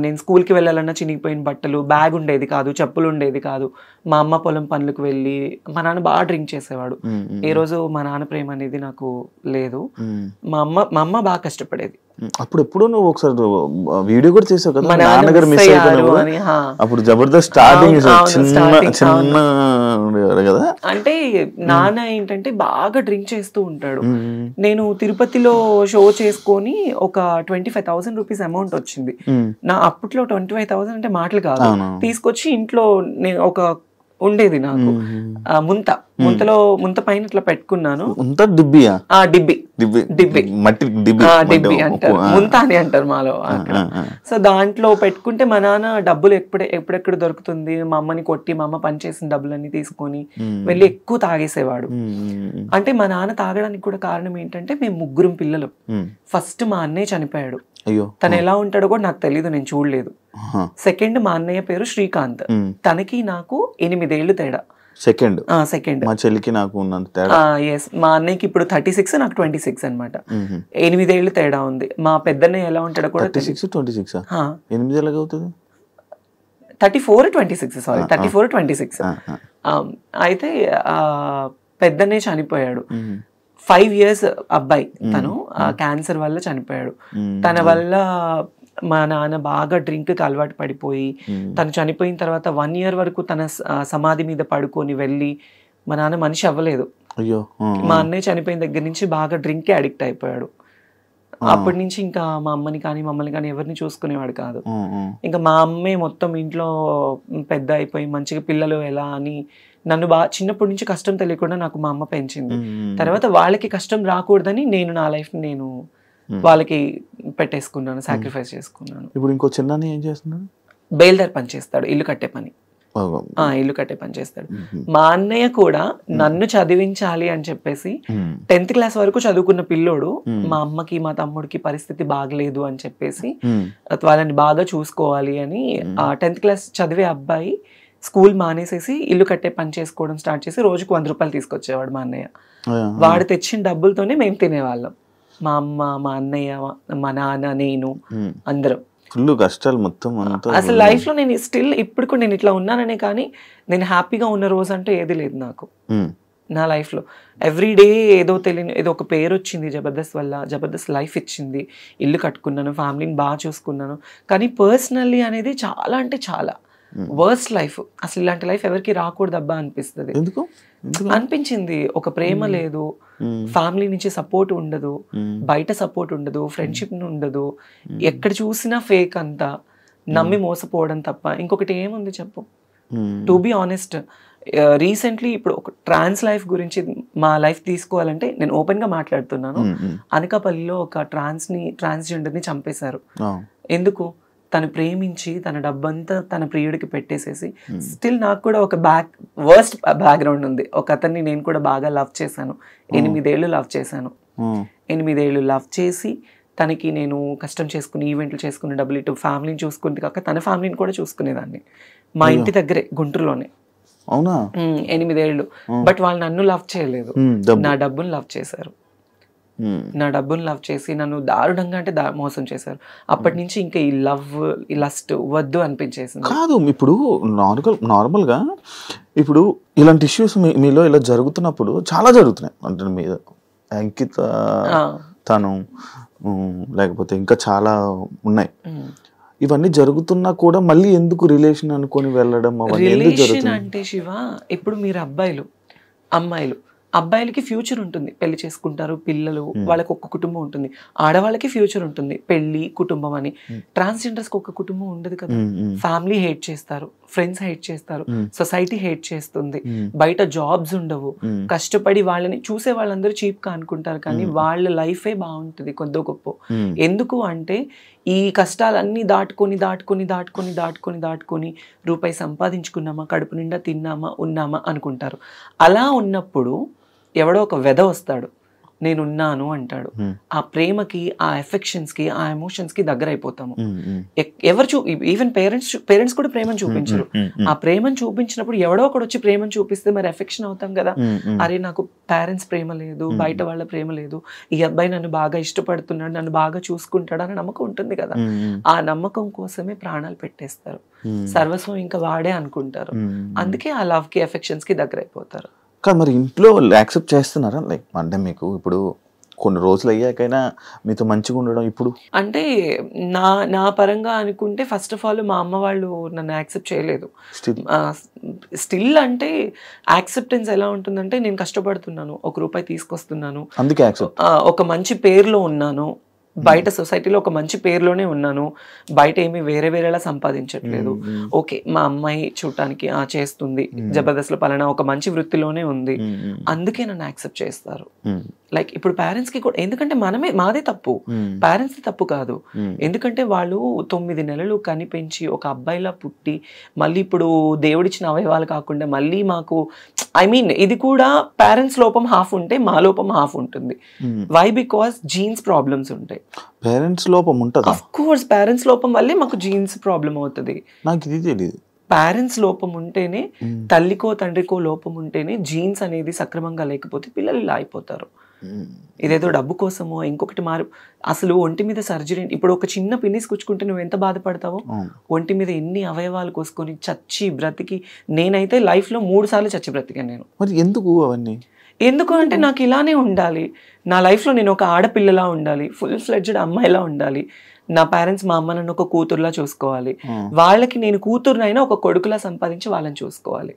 నేను స్కూల్కి వెళ్ళాలన్నా చినిగిపోయిన బట్టలు, బ్యాగ్ ఉండేది కాదు, చెప్పులు ఉండేది కాదు. మా అమ్మ పొలం పనులకు వెళ్ళి, మా నాన్న బాగా డ్రింక్ చేసేవాడు. ఏ రోజు మా నాన్న ప్రేమ అనేది నాకు లేదు. మా అమ్మ బాగా కష్టపడేది. అప్పుడు ఎప్పుడు నువ్వు ఒకసారి వీడియో కూడా చేసావు కదా, నాన్నగారు మిస్ అయిపోయినా. అప్పుడు జబర్దస్త్ స్టార్టింగ్ కదా. అంటే నాన్న ఏంటంటే బాగా డ్రింక్ చేస్తూ ఉంటాడు. నేను తిరుపతిలో షో చేసుకొని ఒక 25,000 రూపీస్ అమౌంట్ వచ్చింది. నా అప్పట్లో 25,000 అంటే మాటలు కాదు. తీసుకొచ్చి ఇంట్లో నేను ఒక ఉండేది నాకు ముంత పైన ఇట్లా పెట్టుకున్నాను. డిబ్బి అంటారు, ముంత అని అంటారు మాలో అక్కడ. సో దాంట్లో పెట్టుకుంటే మా నాన్న డబ్బులు ఎప్పుడెక్కడ దొరుకుతుంది, మా అమ్మని కొట్టి మా అమ్మ పనిచేసిన డబ్బులన్నీ తీసుకొని వెళ్ళి ఎక్కువ తాగేసేవాడు. అంటే మా నాన్న తాగడానికి కూడా కారణం ఏంటంటే, మేము 3 పిల్లలు. ఫస్ట్ మా అన్నయ్య చనిపోయాడు, తను ఎలా ఉంటాడో కూడా నాకు తెలీదు, నేను చూడలేదు. సెకండ్ మా అన్నయ్య పేరు శ్రీకాంత్, తనకి నాకు 8 ఏళ్ళు తేడా. సెకండ్ మా చెల్లికి నాకు ఉన్నంత తేడా. మా అన్నయ్యకి ఇప్పుడు 36, నాకు 26 అనమాట. 8 ఏళ్ళు తేడా ఉంది. మా పెద్దన్నయ్య ఎలా ఉంటాడో కూడా 26 8 ఎలాగ అవుతుంది? 34, 26 సారీ 34, 26. అయితే పెద్దన్నయ్య చనిపోయాడు. 5 years అబ్బాయి, తను క్యాన్సర్ వల్ల చనిపోయాడు. తన వల్ల మా నాన్న బాగా డ్రింక్ కి అలవాటు పడిపోయి, తను చనిపోయిన తర్వాత 1 year వరకు తన సమాధి మీద పడుకొని వెళ్ళి, మా నాన్న మనిషి అవ్వలేదు. మా అన్నయ్య చనిపోయిన దగ్గర నుంచి బాగా డ్రింక్ కి అడిక్ట్ అయిపోయాడు. అప్పటి నుంచి ఇంకా మా అమ్మని కానీ మమ్మల్ని కానీ ఎవరిని చూసుకునేవాడు కాదు. ఇంకా మా అమ్మే మొత్తం ఇంట్లో పెద్ద అయిపోయి మంచిగా పిల్లలు ఎలా అని నన్ను బాగా చిన్నప్పటి నుంచి కష్టం తెలియకుండా నాకు మా అమ్మ పెంచింది. తర్వాత వాళ్ళకి కష్టం రాకూడదని నేను నా లైఫ్ నేను వాళ్ళకి పెట్టేసుకున్నాను, సాక్రిఫైస్ చేసుకున్నాను. ఇప్పుడు ఇంకో చిన్న ఏం చేస్తున్నాడు? బేల్దార్ పని చేస్తాడు, ఇల్లు కట్టే పని. ఇల్లు కట్టే పని చేస్తాడు. మా అన్నయ్య కూడా నన్ను చదివించాలి అని చెప్పేసి 10th క్లాస్ వరకు చదువుకున్న పిల్లోడు మా అమ్మకి మా తమ్ముడికి పరిస్థితి బాగలేదు అని చెప్పేసి వాళ్ళని బాగా చూసుకోవాలి అని 10th క్లాస్ చదివే అబ్బాయి స్కూల్ మానేసేసి ఇల్లు కట్టే పని చేసుకోవడం స్టార్ట్ చేసి రోజుకు 100 రూపాయలు తీసుకొచ్చేవాడు మా అన్నయ్య. వాడు తెచ్చిన డబ్బులతోనే మేము తినేవాళ్ళం, మా అమ్మ, మా అన్నయ్య, మా నాన్న, నేను, అందరం. ఫుల్ కష్టాలు మొత్తం. అసలు లైఫ్ లో నేను స్టిల్ ఇప్పుడు కూడా నేను ఇట్లా ఉన్నాననే కానీ నేను హ్యాపీగా ఉన్న రోజు అంటే ఏది లేదు నాకు నా లైఫ్ లో. ఎవ్రీడే ఏదో తెలియని ఏదో ఒక పేరు వచ్చింది జబర్దస్త్ వల్ల, జబర్దస్త్ లైఫ్ ఇచ్చింది, ఇల్లు కట్టుకున్నాను, ఫ్యామిలీని బాగా చూసుకున్నాను. కానీ పర్సనల్లీ అనేది చాలా అంటే చాలా వర్స్ట్ లైఫ్. అసలు ఇలాంటి లైఫ్ ఎవరికి రాకూడదు అబ్బా అనిపిస్తుంది. అనిపించింది. ఒక ప్రేమ లేదు, ఫ్యామిలీ నుంచి సపోర్ట్ ఉండదు, బయట సపోర్ట్ ఉండదు, ఫ్రెండ్షిప్ ఉండదు, ఎక్కడ చూసినా ఫేక్ అంతా, నమ్మి మోసపోవడం తప్ప ఇంకొకటి ఏముంది చెప్పు. టు బి ఆనెస్ట్, రీసెంట్లీ ఇప్పుడు ఒక ట్రాన్స్ లైఫ్ గురించి మా లైఫ్ తీసుకోవాలంటే నేను ఓపెన్ గా మాట్లాడుతున్నాను. అనకాపల్లిలో ఒక ట్రాన్స్జెండర్ ని చంపేశారు. ఎందుకు? తను ప్రేమించి తన డబ్బంతా తన ప్రియుడికి పెట్టేసేసి. స్టిల్ నాకు కూడా ఒక వర్స్ట్ బ్యాక్గ్రౌండ్ ఉంది. ఒక అతన్ని నేను కూడా బాగా లవ్ చేశాను, 8 ఏళ్ళు లవ్ చేశాను. 8 ఏళ్ళు లవ్ చేసి తనకి నేను కష్టం చేసుకుని ఈవెంట్లు చేసుకుని డబ్బులు ఇటు ఫ్యామిలీని చూసుకుంది కాక తన ఫ్యామిలీని కూడా చూసుకునేదాన్ని. మా ఇంటి దగ్గరే గుంటూరులోనే. 8 ఏళ్ళు. బట్ వాళ్ళు నన్ను లవ్ చేయలేదు, నా డబ్బును లవ్ చేశారు. నా డబ్బును లవ్ చేసి నన్ను దారుణంగా అంటే మోసం చేశారు. అప్పటి నుంచి ఇంకా ఈ లవ్, ఈ లస్ట్ వద్దు అనిపించేసింది. కాదు, ఇప్పుడు నార్మల్గా ఇప్పుడు ఇలాంటి ఇష్యూస్ మీలో ఇలా జరుగుతున్నప్పుడు చాలా జరుగుతున్నాయి అంటే మీద అంకిత తను లేకపోతే ఇంకా చాలా ఉన్నాయి. ఇవన్నీ జరుగుతున్నా కూడా మళ్ళీ ఎందుకు రిలేషన్ అనుకొని వెళ్ళడం? రిలేషన్ అంటే శివ, ఇప్పుడు మీరు అబ్బాయిలు అమ్మాయిలు, అబ్బాయిలకి ఫ్యూచర్ ఉంటుంది, పెళ్లి చేసుకుంటారు, పిల్లలు, వాళ్ళకి ఒక్క కుటుంబం ఉంటుంది. ఆడవాళ్ళకి ఫ్యూచర్ ఉంటుంది, పెళ్లి, కుటుంబం అని. ట్రాన్స్జెండర్స్ కి ఒక్క కుటుంబం ఉండదు కదా. ఫ్యామిలీ హేట్ చేస్తారు, ఫ్రెండ్స్ హేట్ చేస్తారు, సొసైటీ హేట్ చేస్తుంది, బయట జాబ్స్ ఉండవు, కష్టపడి వాళ్ళని చూసే వాళ్ళందరూ చీప్ గా అనుకుంటారు, కానీ వాళ్ళ లైఫే బాగుంటుంది కొద్దో గొప్ప. ఎందుకు అంటే ఈ కష్టాలన్నీ దాటుకొని రూపాయి సంపాదించుకున్నామా, కడుపు నిండా తిన్నామా, ఉన్నామా అనుకుంటారు. అలా ఉన్నప్పుడు ఎవడో ఒక వెధ వస్తాడు, నేనున్నాను అంటాడు. ఆ ప్రేమకి, ఆ ఎఫెక్షన్స్ కి, ఆ ఎమోషన్స్ కి దగ్గర అయిపోతాము. ఈవెన్ పేరెంట్స్ కూడా ప్రేమను చూపించరు. ఆ ప్రేమను చూపించినప్పుడు ఎవడో ఒకడు వచ్చి ప్రేమను చూపిస్తే మరి ఎఫెక్షన్ అవుతాం కదా. అరే నాకు పేరెంట్స్ ప్రేమ లేదు, బయట వాళ్ళ ప్రేమ లేదు, ఈ అబ్బాయి నన్ను బాగా ఇష్టపడుతున్నాడు, నన్ను బాగా చూసుకుంటాడు అనే నమ్మకం ఉంటుంది కదా. ఆ నమ్మకం కోసమే ప్రాణాలు పెట్టేస్తారు, సర్వస్వం ఇంకా వాడే అనుకుంటారు. అందుకే ఆ లవ్ కి, ఎఫెక్షన్స్ కి దగ్గర అయిపోతారు. కానీ మరి ఇంట్లో యాక్సెప్ట్ చేస్తున్నారా? లైక్ అంటే మీకు ఇప్పుడు కొన్ని రోజులు అయ్యాకైనా మీతో మంచిగా ఉండడం ఇప్పుడు అంటే నా పరంగా అనుకుంటే ఫస్ట్ ఆఫ్ ఆల్ మా అమ్మ వాళ్ళు నన్ను యాక్సెప్ట్ చేయలేదు. స్టిల్ అంటే యాక్సెప్టెన్స్ ఎలా ఉంటుందంటే నేను కష్టపడుతున్నాను, 1 రూపాయి తీసుకొస్తున్నాను, అందుకే ఒక మంచి పేరులో ఉన్నాను, బయట సొసైటీలో ఒక మంచి పేరులోనే ఉన్నాను, బయట ఏమి వేరేలా సంపాదించట్లేదు. ఓకే, మా అమ్మాయి చూడటానికి చేస్తుంది, జబర్దస్త్ లో పలానా ఒక మంచి వృత్తిలోనే ఉంది, అందుకే నన్ను యాక్సెప్ట్ చేస్తారు. లైక్ ఇప్పుడు పేరెంట్స్ కి కూడా, ఎందుకంటే మాదే తప్పు, పేరెంట్స్ తప్పు కాదు. ఎందుకంటే వాళ్ళు 9 నెలలు కనిపెంచి ఒక అబ్బాయిలా పుట్టి మళ్ళీ ఇప్పుడు దేవుడిచ్చిన అవయవాలు కాకుండా మళ్ళీ మాకు ఇది కూడా పేరెంట్స్ లోపం హాఫ్ ఉంటే మా లోపం హాఫ్ ఉంటుంది. వై? బికాస్ జీన్స్ ప్రాబ్లమ్స్ ఉంటాయి. పేరెంట్స్ లోపం ఉంటుంది. ఆఫ్ కోర్స్ పేరెంట్స్ లోపం వల్లే మాకు జీన్స్ ప్రాబ్లం అవుతుంది. నాకు ఇది తెలియదు. పేరెంట్స్ లోపం ఉంటేనే, తల్లికో తండ్రికో లోపం ఉంటేనే జీన్స్ అనేది సక్రమంగా లేకపోతే పిల్లలు ఇలా అయిపోతారు. ఇదేదో డబ్బు కోసమో ఇంకొకటి అసలు ఒంటి మీద సర్జరీ, ఇప్పుడు ఒక చిన్న పిన్నిస్ కుచ్చుకుంటే నువ్వు ఎంత బాధపడతావో, ఒంటి మీద ఎన్ని అవయవాలు కోసుకొని చచ్చి బ్రతికి, నేనైతే లైఫ్ లో 3 సార్లు చచ్చి బ్రతికాను నేను. మరి ఎందుకు అవన్నీ? ఎందుకు అంటే నాకు ఇలానే ఉండాలి, నా లైఫ్లో నేను ఒక ఆడపిల్లలా ఉండాలి, ఫుల్ ఫ్లెడ్జ్డ్ అమ్మాయిలా ఉండాలి, నా పేరెంట్స్ మా అమ్మ నన్ను ఒక కూతురులా చూసుకోవాలి, వాళ్ళకి నేను కూతురునైనా ఒక కొడుకులా సంపాదించి వాళ్ళని చూసుకోవాలి,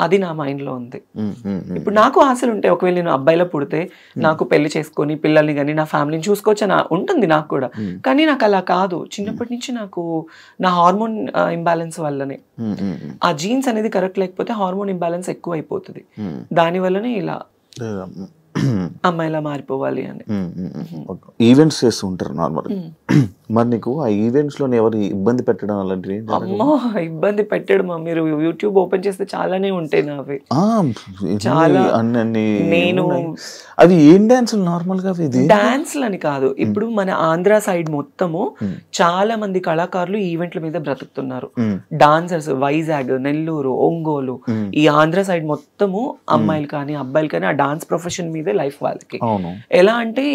అది నా మైండ్ లో ఉంది. ఇప్పుడు నాకు ఆశలు ఉంటాయి, ఒకవేళ నేను అబ్బాయిలో పుడితే నాకు పెళ్లి చేసుకొని పిల్లల్ని కానీ నా ఫ్యామిలీని చూసుకోవచ్చు అని ఉంటుంది నాకు కూడా. కానీ నాకు అలా కాదు, చిన్నప్పటి నుంచి నాకు నా హార్మోన్ ఇంబ్యాలెన్స్ వల్లనే, ఆ జీన్స్ అనేది కరెక్ట్ లేకపోతే హార్మోన్ ఇంబ్యాలెన్స్ ఎక్కువ అయిపోతుంది, దాని వల్లనే ఇలా అమ్మాయిలా మారిపోవాలి అని. ఈవెంట్స్ చేస్తూ ఉంటారు నార్మల్. మరి నీకు ఆ ఈవెంట్స్ లో ఎవరు ఇబ్బంది పెట్టడం అలాంటివి? అమ్మో ఇబ్బంది పెట్టడమా, మీరు యూట్యూబ్ ఓపెన్ చేస్తే చాలానే ఉంటాయి నావి. చాలా నేను అవి ఏం డాన్సులు నార్మల్ గా? డాన్స్లు అని కాదు, ఇప్పుడు మన ఆంధ్ర సైడ్ మొత్తము చాలా మంది కళాకారులు ఈవెంట్ల మీద బ్రతుకుతున్నారు. డాన్సర్స్ వైజాగ్, నెల్లూరు, ఒంగోలు, ఈ ఆంధ్ర సైడ్ మొత్తము అమ్మాయిలు కానీ అబ్బాయిలు కానీ ఆ డాన్స్ ప్రొఫెషన్ మీదే లైఫ్ వాళ్ళకి. ఎలా అంటే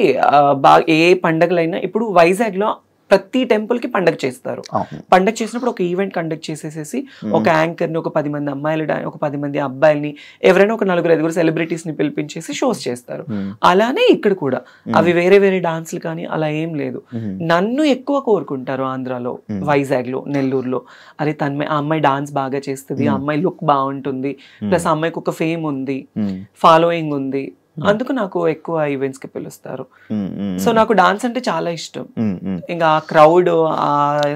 ఏ పండగలైనా ఇప్పుడు వైజాగ్ లో ప్రతి టెంపుల్ కి పండగ చేస్తారు. పండగ చేసినప్పుడు ఒక ఈవెంట్ కండక్ట్ చేసేసేసి ఒక యాంకర్ ని, ఒక 10 మంది అమ్మాయిలు, ఒక 10 మంది అబ్బాయిల్ని, ఎవరైనా ఒక 4-5 సెలబ్రిటీస్ ని పిలిపించేసి షోస్ చేస్తారు. అలానే ఇక్కడ కూడా అవి వేరే వేరే డాన్స్లు కానీ అలా ఏం లేదు. నన్ను ఎక్కువ కోరుకుంటారు ఆంధ్రాలో, వైజాగ్ లో, నెల్లూరులో. అరే తన్మయ్ ఆ అమ్మాయి డాన్స్ బాగా చేస్తుంది, ఆ అమ్మాయి లుక్ బాగుంటుంది, ప్లస్ ఆ అమ్మాయికి ఒక ఫేమ్ ఉంది, ఫాలోయింగ్ ఉంది, అందుకు నాకు ఎక్కువ ఈవెంట్స్ కి పిలుస్తారు. సో నాకు డాన్స్ అంటే చాలా ఇష్టం. ఇంకా ఆ క్రౌడ్ ఆ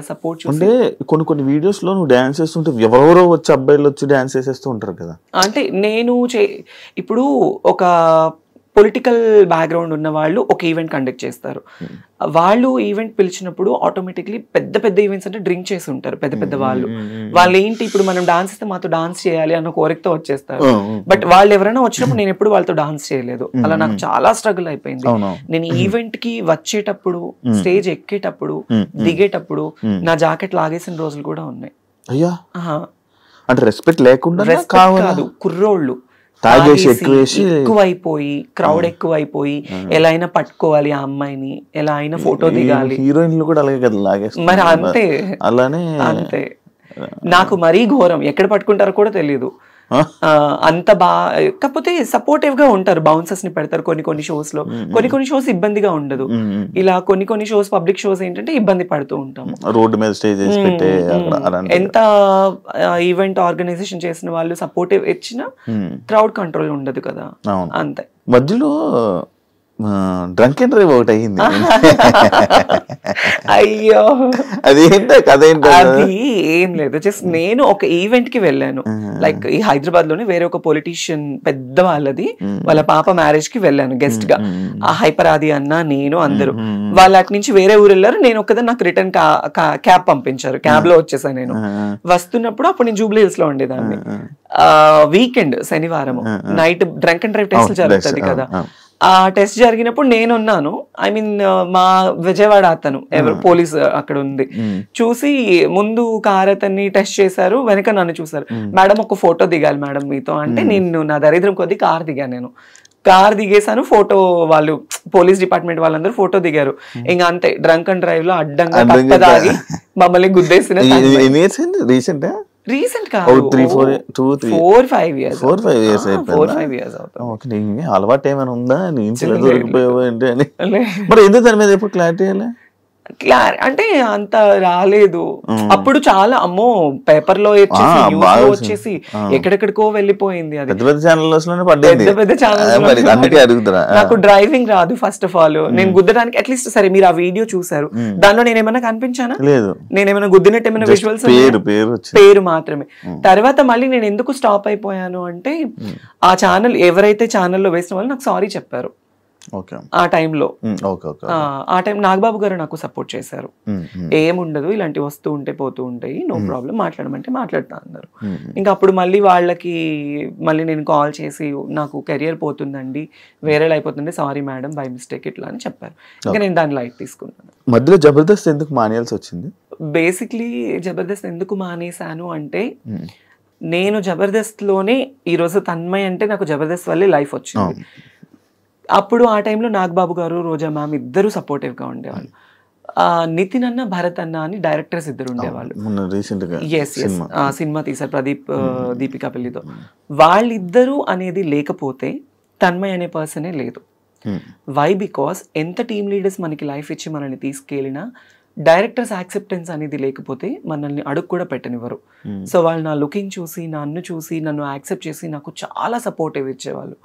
సపోర్ట్ చూస్తే కొన్ని వీడియోస్ లో నువ్వు డాన్స్ చేస్తుంటే ఎవరెవరో వచ్చి అబ్బాయిలు వచ్చి డాన్స్ చేసేస్తూ ఉంటారు కదా. అంటే నేను ఇప్పుడు ఒక పొలిటికల్ బ్యాక్గ్రౌండ్ ఉన్న వాళ్ళు ఒక ఈవెంట్ కండక్ట్ చేస్తారు. వాళ్ళు ఈవెంట్ పిలిచినప్పుడు ఆటోమేటిక్లీ పెద్ద పెద్ద ఈవెంట్స్ అంటే డ్రింక్ చేసి ఉంటారు పెద్ద పెద్ద వాళ్ళు. వాళ్ళు ఏంటి, ఇప్పుడు మనం డాన్స్ ఇస్తే మాతో డాన్స్ చేయాలి అన్న కోరికతో వచ్చేస్తారు. బట్ వాళ్ళు ఎవరైనా వచ్చినప్పుడు నేను ఎప్పుడు వాళ్ళతో డాన్స్ చేయలేదు. అలా నాకు చాలా స్ట్రగుల్ అయిపోయింది. నేను ఈవెంట్ కి వచ్చేటప్పుడు, స్టేజ్ ఎక్కేటప్పుడు, దిగేటప్పుడు నా జాకెట్ లాగేసిన రోజులు కూడా ఉన్నాయి. అయ్యా, అంటే రెస్పెక్ట్ లేకుండా కాదు, కుర్రోళ్ళు ఎక్కువైపోయి, క్రౌడ్ ఎక్కువైపోయి, ఎలా అయినా పట్టుకోవాలి ఆ అమ్మాయిని, ఎలా అయినా ఫోటో దిగాలి. హీరోయిన్లు కూడా అలాగే కదా లాగేస్తారు. మరి అంతే, అలానే అంతే. నాకు మరీ ఘోరం, ఎక్కడ పట్టుకుంటారో కూడా తెలియదు. అంత కాకపోతే సపోర్టివ్ గా ఉంటారు, బౌన్సర్స్ ని పెడతారు కొన్ని షోస్ లో. కొన్ని షోస్ ఇబ్బందిగా ఉండదు. ఇలా కొన్ని షోస్, పబ్లిక్ షోస్ ఏంటంటే ఇబ్బంది పడుతూ ఉంటాము. రోడ్డు మీద స్టేజ్ ఎంత ఈవెంట్ ఆర్గనైజేషన్ చేసిన వాళ్ళు సపోర్టివ్ ఇచ్చినా క్రౌడ్ కంట్రోల్ ఉండదు కదా. అంతే. మధ్యలో డ్రంక్ అండ్ డ్రైవ్ ఒకటి అయ్యింది. అయ్యో, అదేంటో కథ ఏంటో. అది ఏం లేదు, జస్ట్ నేను ఒక ఈవెంట్ కి వెళ్ళాను. లైక్ ఈ హైదరాబాద్ లోనే వేరే ఒక పొలిటీషియన్ పెద్ద వాళ్ళది, వాళ్ళ పాప మ్యారేజ్ కి వెళ్ళాను గెస్ట్ గా. ఆ హైపర్ ఆది అన్న, నేను, అందరూ. వాళ్ళ అటు నుంచి వేరే ఊరు వెళ్ళారు. నేను ఒక్కదా నాకు రిటర్న్ క్యాబ్ పంపించారు. క్యాబ్ లో వచ్చేసాను. నేను వస్తున్నప్పుడు అప్పుడు నేను జూబ్లీ హిల్స్ లో ఉండేదాన్ని. వీకెండ్ శనివారం night drunk and drive test జరుగుతుంది కదా. ఆ టెస్ట్ జరిగినప్పుడు నేనున్నాను. ఐ మీన్ మా విజయవాడ అతను ఎవరు పోలీస్ అక్కడ ఉంది, చూసి ముందు కార్ అతన్ని టెస్ట్ చేశారు, వెనక నన్ను చూసారు. మేడం ఒక ఫోటో దిగాలి మేడం మీతో అంటే, నేను నా దరిద్రం కొద్ది కార్ దిగాను. నేను కార్ దిగేసాను, ఫోటో వాళ్ళు పోలీస్ డిపార్ట్మెంట్ వాళ్ళందరూ ఫోటో దిగారు. ఇంకా అంతే, డ్రంక్ అండ్ డ్రైవ్ లో అడ్డంగా తప్పదాగి మమ్మల్ని గుద్దేసిన. రీసెంట్ కాదు, 4-5 years అవుతుంది. అలవాటు ఏమైనా ఉందా? దొరికిపోయావా ఏంటి అని. మరి ఎందుకు దాని మీద ఎప్పుడు క్లారిటీ అంటే అంత రాలేదు అప్పుడు. చాలా అమ్మో పేపర్ లో వచ్చేసి ఎక్కడెక్కడికో వెళ్ళిపోయింది. అది పెద్ద పెద్ద ఛానల్స్. నాకు డ్రైవింగ్ రాదు ఫస్ట్ ఆఫ్ ఆల్. నేను గుద్దడానికి అట్లీస్ట్, సరే మీరు ఆ వీడియో చూసారు, దానిలో నేను ఏమైనా కనిపించానా? లేదు. నేనేమైనా గుద్దినట్టు ఏమైనా విజువల్స్? పేరు మాత్రమే. తర్వాత మళ్ళీ నేను ఎందుకు స్టాప్ అయిపోయాను అంటే, ఆ ఛానల్ ఎవరైతే ఛానల్లో వేసిన వాళ్ళు నాకు సారీ చెప్పారు ఆ టైంలో. ఆ టైం నాగబాబు గారు నాకు సపోర్ట్ చేశారు. ఏముండదు, ఇలాంటివి వస్తూ ఉంటే పోతూ ఉంటాయి, నో ప్రాబ్లం, మాట్లాడమంటే మాట్లాడుతా అన్నారు. ఇంకా అప్పుడు మళ్ళీ వాళ్ళకి నేను కాల్ చేసి, నాకు కెరియర్ పోతుందండి, వేరేలా అయిపోతుంది, సారీ మేడం బై మిస్టేక్ ఇట్లా అని చెప్పారు. ఇంకా నేను దాన్ని లైట్ తీసుకున్నాను. మధ్యలో జబర్దస్త్ ఎందుకు మానేయాల్సి వచ్చింది? బేసిక్లీ జబర్దస్త్ ఎందుకు మానేశాను అంటే, నేను జబర్దస్త్ లోనే ఈరోజు తన్మయ్ అంటే నాకు జబర్దస్త్ వల్లే లైఫ్ వచ్చింది. అప్పుడు ఆ టైంలో నాగబాబు గారు, రోజా మ్యామ్ ఇద్దరు సపోర్టివ్ గా ఉండేవాళ్ళు. నితిన్ అన్న, భరత్ అన్న అని డైరెక్టర్స్ ఇద్దరు ఉండేవాళ్ళు. సినిమా తీశారు ప్రదీప్ దీపికా పెళ్లితో. వాళ్ళిద్దరూ అనేది లేకపోతే తన్మయ్ అనే పర్సనే లేదు. వై? బికాస్ ఎంత టీమ్ లీడర్స్ మనకి లైఫ్ ఇచ్చి మనల్ని తీసుకెళ్ళినా డైరెక్టర్స్ యాక్సెప్టెన్స్ అనేది లేకపోతే మనల్ని అడుగు కూడా పెట్టనివ్వరు. సో వాళ్ళు నా లుకింగ్ చూసి నన్ను చూసి నన్ను యాక్సెప్ట్ చేసి నాకు చాలా సపోర్టివ్ ఇచ్చేవాళ్ళు.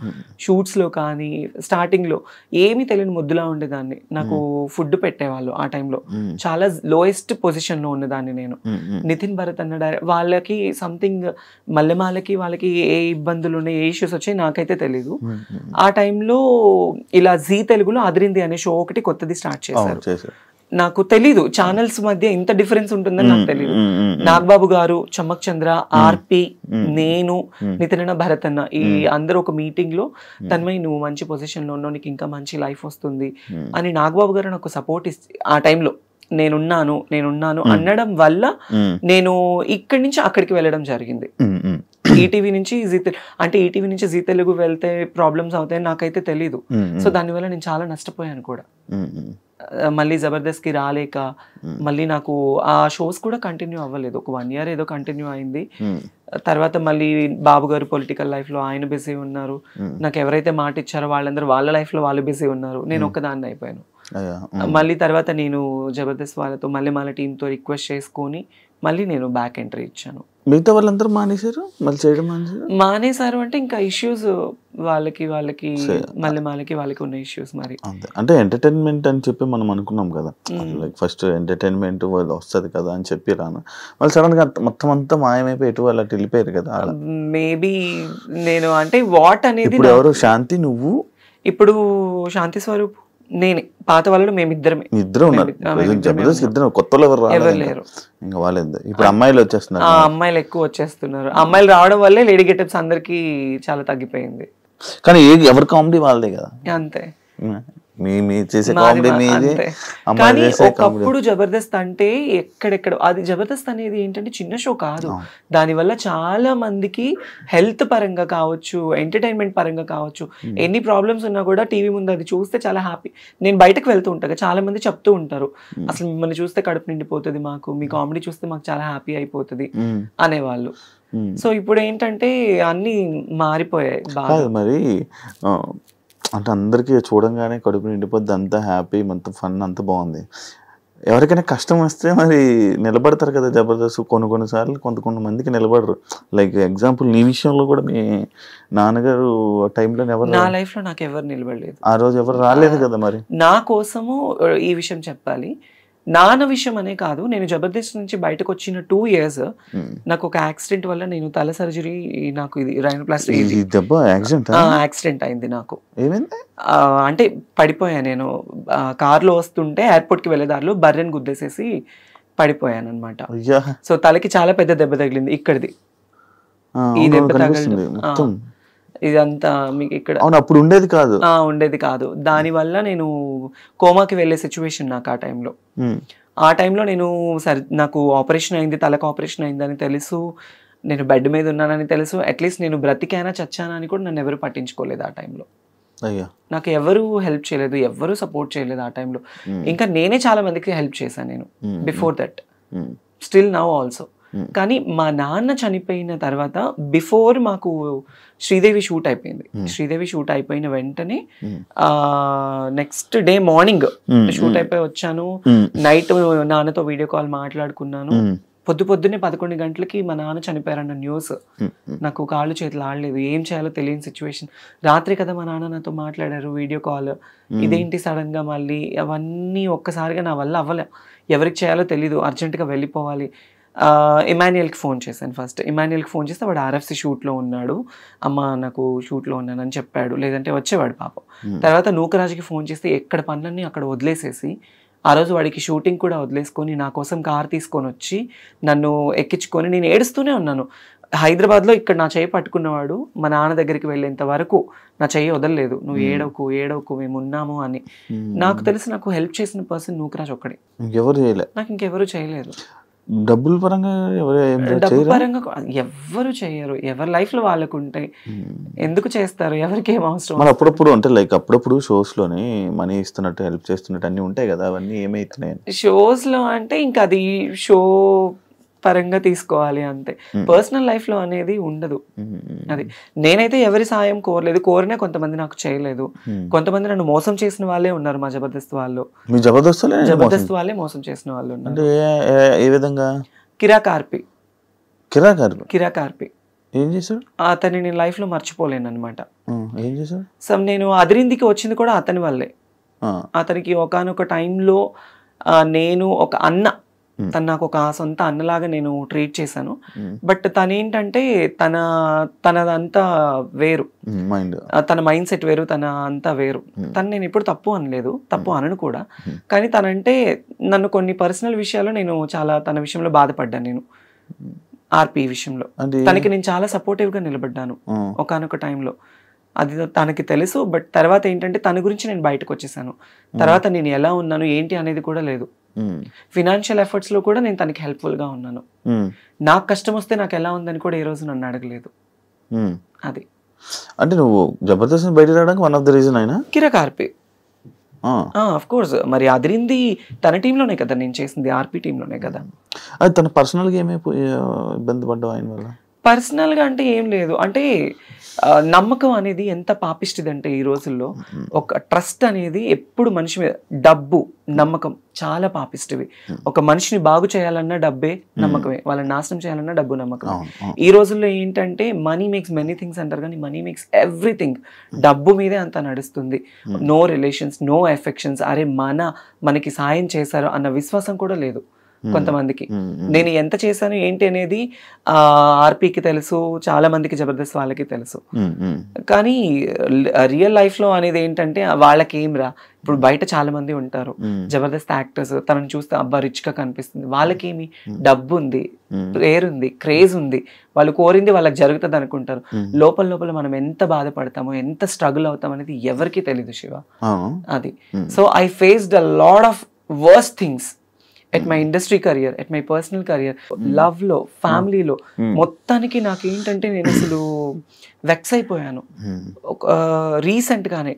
షూట్స్లో కానీ స్టార్టింగ్లో ఏమీ తెలియని ముద్దులా ఉండేదాన్ని. నాకు ఫుడ్ పెట్టేవాళ్ళు ఆ టైంలో. చాలా లోయెస్ట్ పొజిషన్లో ఉన్నదాన్ని నేను. నితిన్ భరత్ అన్న వాళ్ళకి సంథింగ్ మల్లెమాలకి వాళ్ళకి ఏ ఇబ్బందులు ఉన్నాయి, ఏ ఇష్యూస్ వచ్చాయి నాకైతే తెలీదు. ఆ టైంలో ఇలా జీ తెలుగులో అదిరింది అనే షో ఒకటి కొత్తది స్టార్ట్ చేశారు. నాకు తెలీదు ఛానల్స్ మధ్య ఇంత డిఫరెన్స్ ఉంటుందని నాకు తెలీదు. నాగబాబు గారు, చమ్మక్ చంద్ర, ఆర్పి, నేను, నితిన్ భరత్ అన్న ఈ అందరూ ఒక మీటింగ్ లో తన్మయ్ నువ్వు మంచి పొజిషన్ లో ఉన్నావు, నీకు ఇంకా మంచి లైఫ్ వస్తుంది అని నాగబాబు గారు నాకు సపోర్ట్ ఆ టైంలో నేనున్నాను అనడం వల్ల నేను ఇక్కడి నుంచి అక్కడికి వెళ్ళడం జరిగింది. ఈటీవీ నుంచి ఈటీవీ నుంచి జీ తెలుగు వెళ్తే ప్రాబ్లమ్స్ అవుతాయని నాకైతే తెలీదు. సో దానివల్ల నేను చాలా నష్టపోయాను కూడా. మళ్ళీ జబర్దస్త్కి రాలేక మళ్ళీ నాకు ఆ షోస్ కూడా కంటిన్యూ అవ్వలేదు. ఒక 1 year ఏదో కంటిన్యూ అయింది. తర్వాత మళ్ళీ బాబు గారు పొలిటికల్ లైఫ్ లో ఆయన బిజీ ఉన్నారు. నాకు ఎవరైతే మాట ఇచ్చారో వాళ్ళందరూ వాళ్ళ లైఫ్ లో వాళ్ళు బిజీ ఉన్నారు. నేను ఒక్కదాన్ని అయిపోయాను. మళ్ళీ తర్వాత నేను జబర్దస్త్ వాళ్ళతో మళ్ళీ మన టీంతో రిక్వెస్ట్ చేసుకొని మళ్ళీ నేను బ్యాక్ ఎంట్రీ ఇచ్చాను. మిగతా వాళ్ళందరూ మానేశారు, మళ్ళీ చేయడం మానేశారు అంటే ఇంకా ఇష్యూస్ వాళ్ళకి మళ్ళీ వాళ్ళకి ఉన్న ఇష్యూస్. మరి అంటే ఎంటర్టైన్మెంట్ అని చెప్పి మనం అనుకున్నాం కదా, లైక్ ఫస్ట్ ఎంటర్టైన్మెంట్ వస్తుంది కదా అని చెప్పి రాను, వాళ్ళు సడన్ గా మొత్తం అంతా మాయమైపోయి ఎటు వాళ్ళు అటు వెళ్ళిపోయారు కదా. మేబీ నేను అంటే వాట్ అనేది ఎవరు శాంతి, నువ్వు, ఇప్పుడు శాంతి స్వరూప్, నేనే. పాత వాళ్ళు మేమిద్దరమే. ఇద్దరు ఉన్నారు ఇద్దరు, కొత్త ఎవరు లేరు. ఇంకా వాళ్ళేంది ఇప్పుడు అమ్మాయిలు వచ్చేస్తున్నారు. అమ్మాయిలు ఎక్కువ వచ్చేస్తున్నారు. అమ్మాయిలు రావడం వల్లే లేడీ గెటప్స్ అందరికి చాలా తగ్గిపోయింది. కానీ ఎవరి కామెడీ వాళ్ళదే కదా. అంతే. కానీ ఒకప్పుడు జబర్దస్త్ అంటే ఎక్కడెక్కడ అది జబర్దస్త్ అనేది ఏంటంటే చిన్న షో కాదు. దానివల్ల చాలా మందికి హెల్త్ పరంగా కావచ్చు, ఎంటర్టైన్మెంట్ పరంగా కావచ్చు, ఎన్ని ప్రాబ్లమ్స్ ఉన్నా కూడా టీవీ ముందు అది చూస్తే చాలా హ్యాపీ. నేను బయటకు వెళ్తూ ఉంటాను, చాలా మంది చెప్తూ ఉంటారు అసలు మిమ్మల్ని చూస్తే కడుపు నిండిపోతుంది మాకు, మీ కామెడీ చూస్తే మాకు చాలా హ్యాపీ అయిపోతుంది అనేవాళ్ళు. సో ఇప్పుడు ఏంటంటే అన్ని మారిపోయాయి బాగా. మరి అంటే అందరికీ చూడంగానే కడుపు నిండిపోద్ది, అంతా హ్యాపీ, మొత్తం ఫన్ అంతా బాగుంది. ఎవరికైనా కష్టం వస్తే మరి నిలబడతారు కదా జబర్దస్త్. కొన్నిసార్లు కొంతమందికి నిలబడరు. లైక్ ఎగ్జాంపుల్ నీ విషయంలో కూడా మీ నాన్నగారు టైంలో నా లైఫ్ లో నాకు ఎవరు నిలబడలేదు. ఆ రోజు ఎవరు రాలేదు కదా. మరి నా కోసము ఈ విషయం చెప్పాలి, నాన్న విషయం అనే కాదు, నేను జబర్దస్త్ నుంచి బయటకు వచ్చిన 2 years నాకు ఒక యాక్సిడెంట్ వల్ల నేను తల సర్జరీ, నాకు ఇది రైనోప్లాస్టీ యాక్సిడెంట్ అయింది. నాకు అంటే పడిపోయా. నేను కార్లో వస్తుంటే ఎయిర్పోర్ట్కి వెళ్ళే దారిలో బర్రెని గుద్దేసేసి పడిపోయాను అనమాట. సో తలకి చాలా పెద్ద దెబ్బ తగిలింది. ఇక్కడిది ఈ దెబ్బ తగలడం ఇదంతా మీకు ఇక్కడ అప్పుడు ఉండేది కాదు. దానివల్ల నేను కోమాకి వెళ్ళే సిచ్యువేషన్ నాకు ఆ టైంలో. ఆ టైంలో నేను నాకు ఆపరేషన్ అయింది, తలకు ఆపరేషన్ అయిందని తెలుసు, నేను బెడ్ మీద ఉన్నానని తెలుసు. అట్లీస్ట్ నేను బ్రతికానా చచ్చానా అని కూడా నన్ను ఎవరు పట్టించుకోలేదు ఆ టైంలో. నాకు ఎవరు హెల్ప్ చేయలేదు, ఎవరు సపోర్ట్ చేయలేదు ఆ టైంలో. ఇంకా నేనే చాలా మందికి హెల్ప్ చేశాను నేను before that, still now also. కానీ మా నాన్న చనిపోయిన తర్వాత బిఫోర్ మాకు శ్రీదేవి షూట్ అయిపోయింది. శ్రీదేవి షూట్ అయిపోయిన వెంటనే నెక్స్ట్ డే మార్నింగ్ షూట్ అయిపోయి వచ్చాను. నైట్ నాన్నతో వీడియో కాల్ మాట్లాడుకున్నాను. పొద్దున్నే 11 గంటలకి మా నాన్న చనిపోయారన్న న్యూస్. నాకు కాళ్ళు చేతులు ఆడలేదు, ఏం చేయాలో తెలియని సిచ్యువేషన్. రాత్రి కదా మా నాన్న నాతో మాట్లాడారు వీడియో కాల్. ఇదేంటి సడన్ గా మళ్ళీ అవన్నీ ఒక్కసారిగా నా వల్ల అవ్వలే. ఎవరికి చేయాలో తెలీదు, అర్జెంటుగా వెళ్ళిపోవాలి. ఇమాన్యుయల్కి ఫోన్ చేశాను. ఫస్ట్ ఇమాన్యుయల్కి ఫోన్ చేస్తే వాడు ఆర్ఎఫ్సి షూట్లో ఉన్నాడు, అమ్మ నాకు షూట్లో ఉన్నానని చెప్పాడు, లేదంటే వచ్చేవాడు పాపం. తర్వాత నూకరాజుకి ఫోన్ చేస్తే ఎక్కడ పనులన్నీ అక్కడ వదిలేసేసి ఆ రోజు వాడికి షూటింగ్ కూడా వదిలేసుకొని నా కోసం కార్ తీసుకొని వచ్చి నన్ను ఎక్కించుకొని నేను ఏడుస్తూనే ఉన్నాను. హైదరాబాద్లో ఇక్కడ నా చెయ్యి పట్టుకున్నవాడు మా నాన్న దగ్గరికి వెళ్ళేంత వరకు నా చెయ్యి వదలలేదు. నువ్వు ఏడవకు మేము ఉన్నాము అని. నాకు తెలిసి నాకు హెల్ప్ చేసిన పర్సన్ నూకరాజ్ ఒక్కడే, నాకు ఇంకెవరు చేయలేదు. డబ్బుల పరంగా ఎవ్వరు చేయరు. ఎవరి లైఫ్ లో వాళ్ళకు ఉంటాయి, ఎందుకు చేస్తారు, ఎవరికి ఏం అవసరం. మన అప్పుడప్పుడు అంటే లైక్ అప్పుడప్పుడు షోస్ లోని మనీ ఇస్తున్నట్టు హెల్ప్ చేస్తున్నట్టు అన్ని ఉంటాయి కదా, అవన్నీ ఏమైతున్నాయి షోస్ లో అంటే ఇంకా అది షో పరంగా తీసుకోవాలి అంతే. పర్సనల్ లైఫ్ లో అనేది ఉండదు. అది నేనైతే ఎవరి సాయం కోరలేదు, కోరినా కొంతమంది నాకు చేయలేదు. కొంతమంది నన్ను మోసం చేసిన వాళ్ళే ఉన్నారు మా జబర్దస్త్ వాళ్ళు. జబర్దస్త్ వాళ్ళే మోసం చేసిన వాళ్ళు ఉన్నారు. ఏ విధంగా? కిరాక్ ఆర్పి ఏం చేశాడు? అతన్ని నేను లైఫ్ లో మర్చిపోలేను అనమాట. ఏం చేశాడు? సో నేను అదిరిందికి వచ్చింది కూడా అతని వల్లే. అతనికి ఒకానొక టైంలో నేను ఒక అన్న, తను నాకు ఒక సొంత అన్నలాగా నేను ట్రీట్ చేశాను. బట్ తనేంటంటే తనదంతా వేరు, తన మైండ్ సెట్ వేరు, తన అంతా వేరు. తను నేను ఎప్పుడు తప్పు అనలేదు, తప్పు అనను కూడా. కానీ తనంటే నన్ను కొన్ని పర్సనల్ విషయాల్లో నేను చాలా తన విషయంలో బాధపడ్డాను. నేను ఆర్పి విషయంలో తనకి నేను చాలా సపోర్టివ్ గా నిలబడ్డాను ఒకానొక టైంలో. అది తనకి తెలుసు. బట్ తర్వాత ఏంటంటే తన గురించి నేను బయటకు వచ్చేసాను. తర్వాత నేను ఎలా ఉన్నాను ఏంటి అనేది కూడా లేదు. ఫినాన్షియల్ ఎఫర్ట్స్ లో కూడా నేను తనకి హెల్ప్ఫుల్ గా ఉన్నాను. నాకు కష్టం వస్తే నాకు ఎలా ఉందని కూడా ఏ రోజు నన్ను అడగలేదు. అది అంటే నువ్వు జబర్దస్త్ బయట రావడానికి వన్ ఆఫ్ ద రీజన్ అయినా కిరాక్ ఆర్పి. ఆఫ్ కోర్స్, మరి అదిరింది తన టీంలోనే కదా నేను చేసింది, ఆర్పి టీంలోనే కదా. అది తన పర్సనల్ గా ఏమైపోయి ఇబ్బంది పడ్డావు ఆయన వల్ల? పర్సనల్ గా అంటే ఏం లేదు. అంటే నమ్మకం అనేది ఎంత పాపిష్టిది అంటే ఈ రోజుల్లో ఒక ట్రస్ట్ అనేది ఎప్పుడు మనిషి మీద, డబ్బు నమ్మకం చాలా పాపిష్టివి. ఒక మనిషిని బాగు చేయాలన్నా డబ్బే నమ్మకమే, వాళ్ళని నాశనం చేయాలన్నా డబ్బు నమ్మకమే. ఈ రోజుల్లో ఏంటంటే మనీ మేక్స్ మెనీ థింగ్స్ అంటారు, కానీ మనీ మేక్స్ ఎవ్రీథింగ్. డబ్బు మీదే అంత నడుస్తుంది. No relations, no affections. అరే మనకి సాయం చేశారు అన్న విశ్వాసం కూడా లేదు కొంతమందికి. నేను ఎంత చేశాను ఏంటి అనేది ఆర్పీకి తెలుసు, చాలా మందికి జబర్దస్త్ వాళ్ళకి తెలుసు. కానీ రియల్ లైఫ్ లో అనేది ఏంటంటే వాళ్ళకి ఏం రా, ఇప్పుడు బయట చాలా మంది ఉంటారు జబర్దస్త్ యాక్టర్స్, తనని చూస్తే అబ్బా రిచ్ గా కనిపిస్తుంది. వాళ్ళకేమి డబ్బు ఉంది, పేరు ఉంది, క్రేజ్ ఉంది, వాళ్ళు కోరింది వాళ్ళకి జరుగుతుంది అనుకుంటారు. లోపల లోపల మనం ఎంత బాధపడతామో, ఎంత స్ట్రగుల్ అవుతాం అనేది ఎవరికి తెలీదు శివ. అది so I faced a lot of worst things at my industry career, at my personal career, love లో, ఫ్యామిలీలో. మొత్తానికి నాకేంటంటే నేను అసలు వెక్స్ అయిపోయాను. రీసెంట్ గానే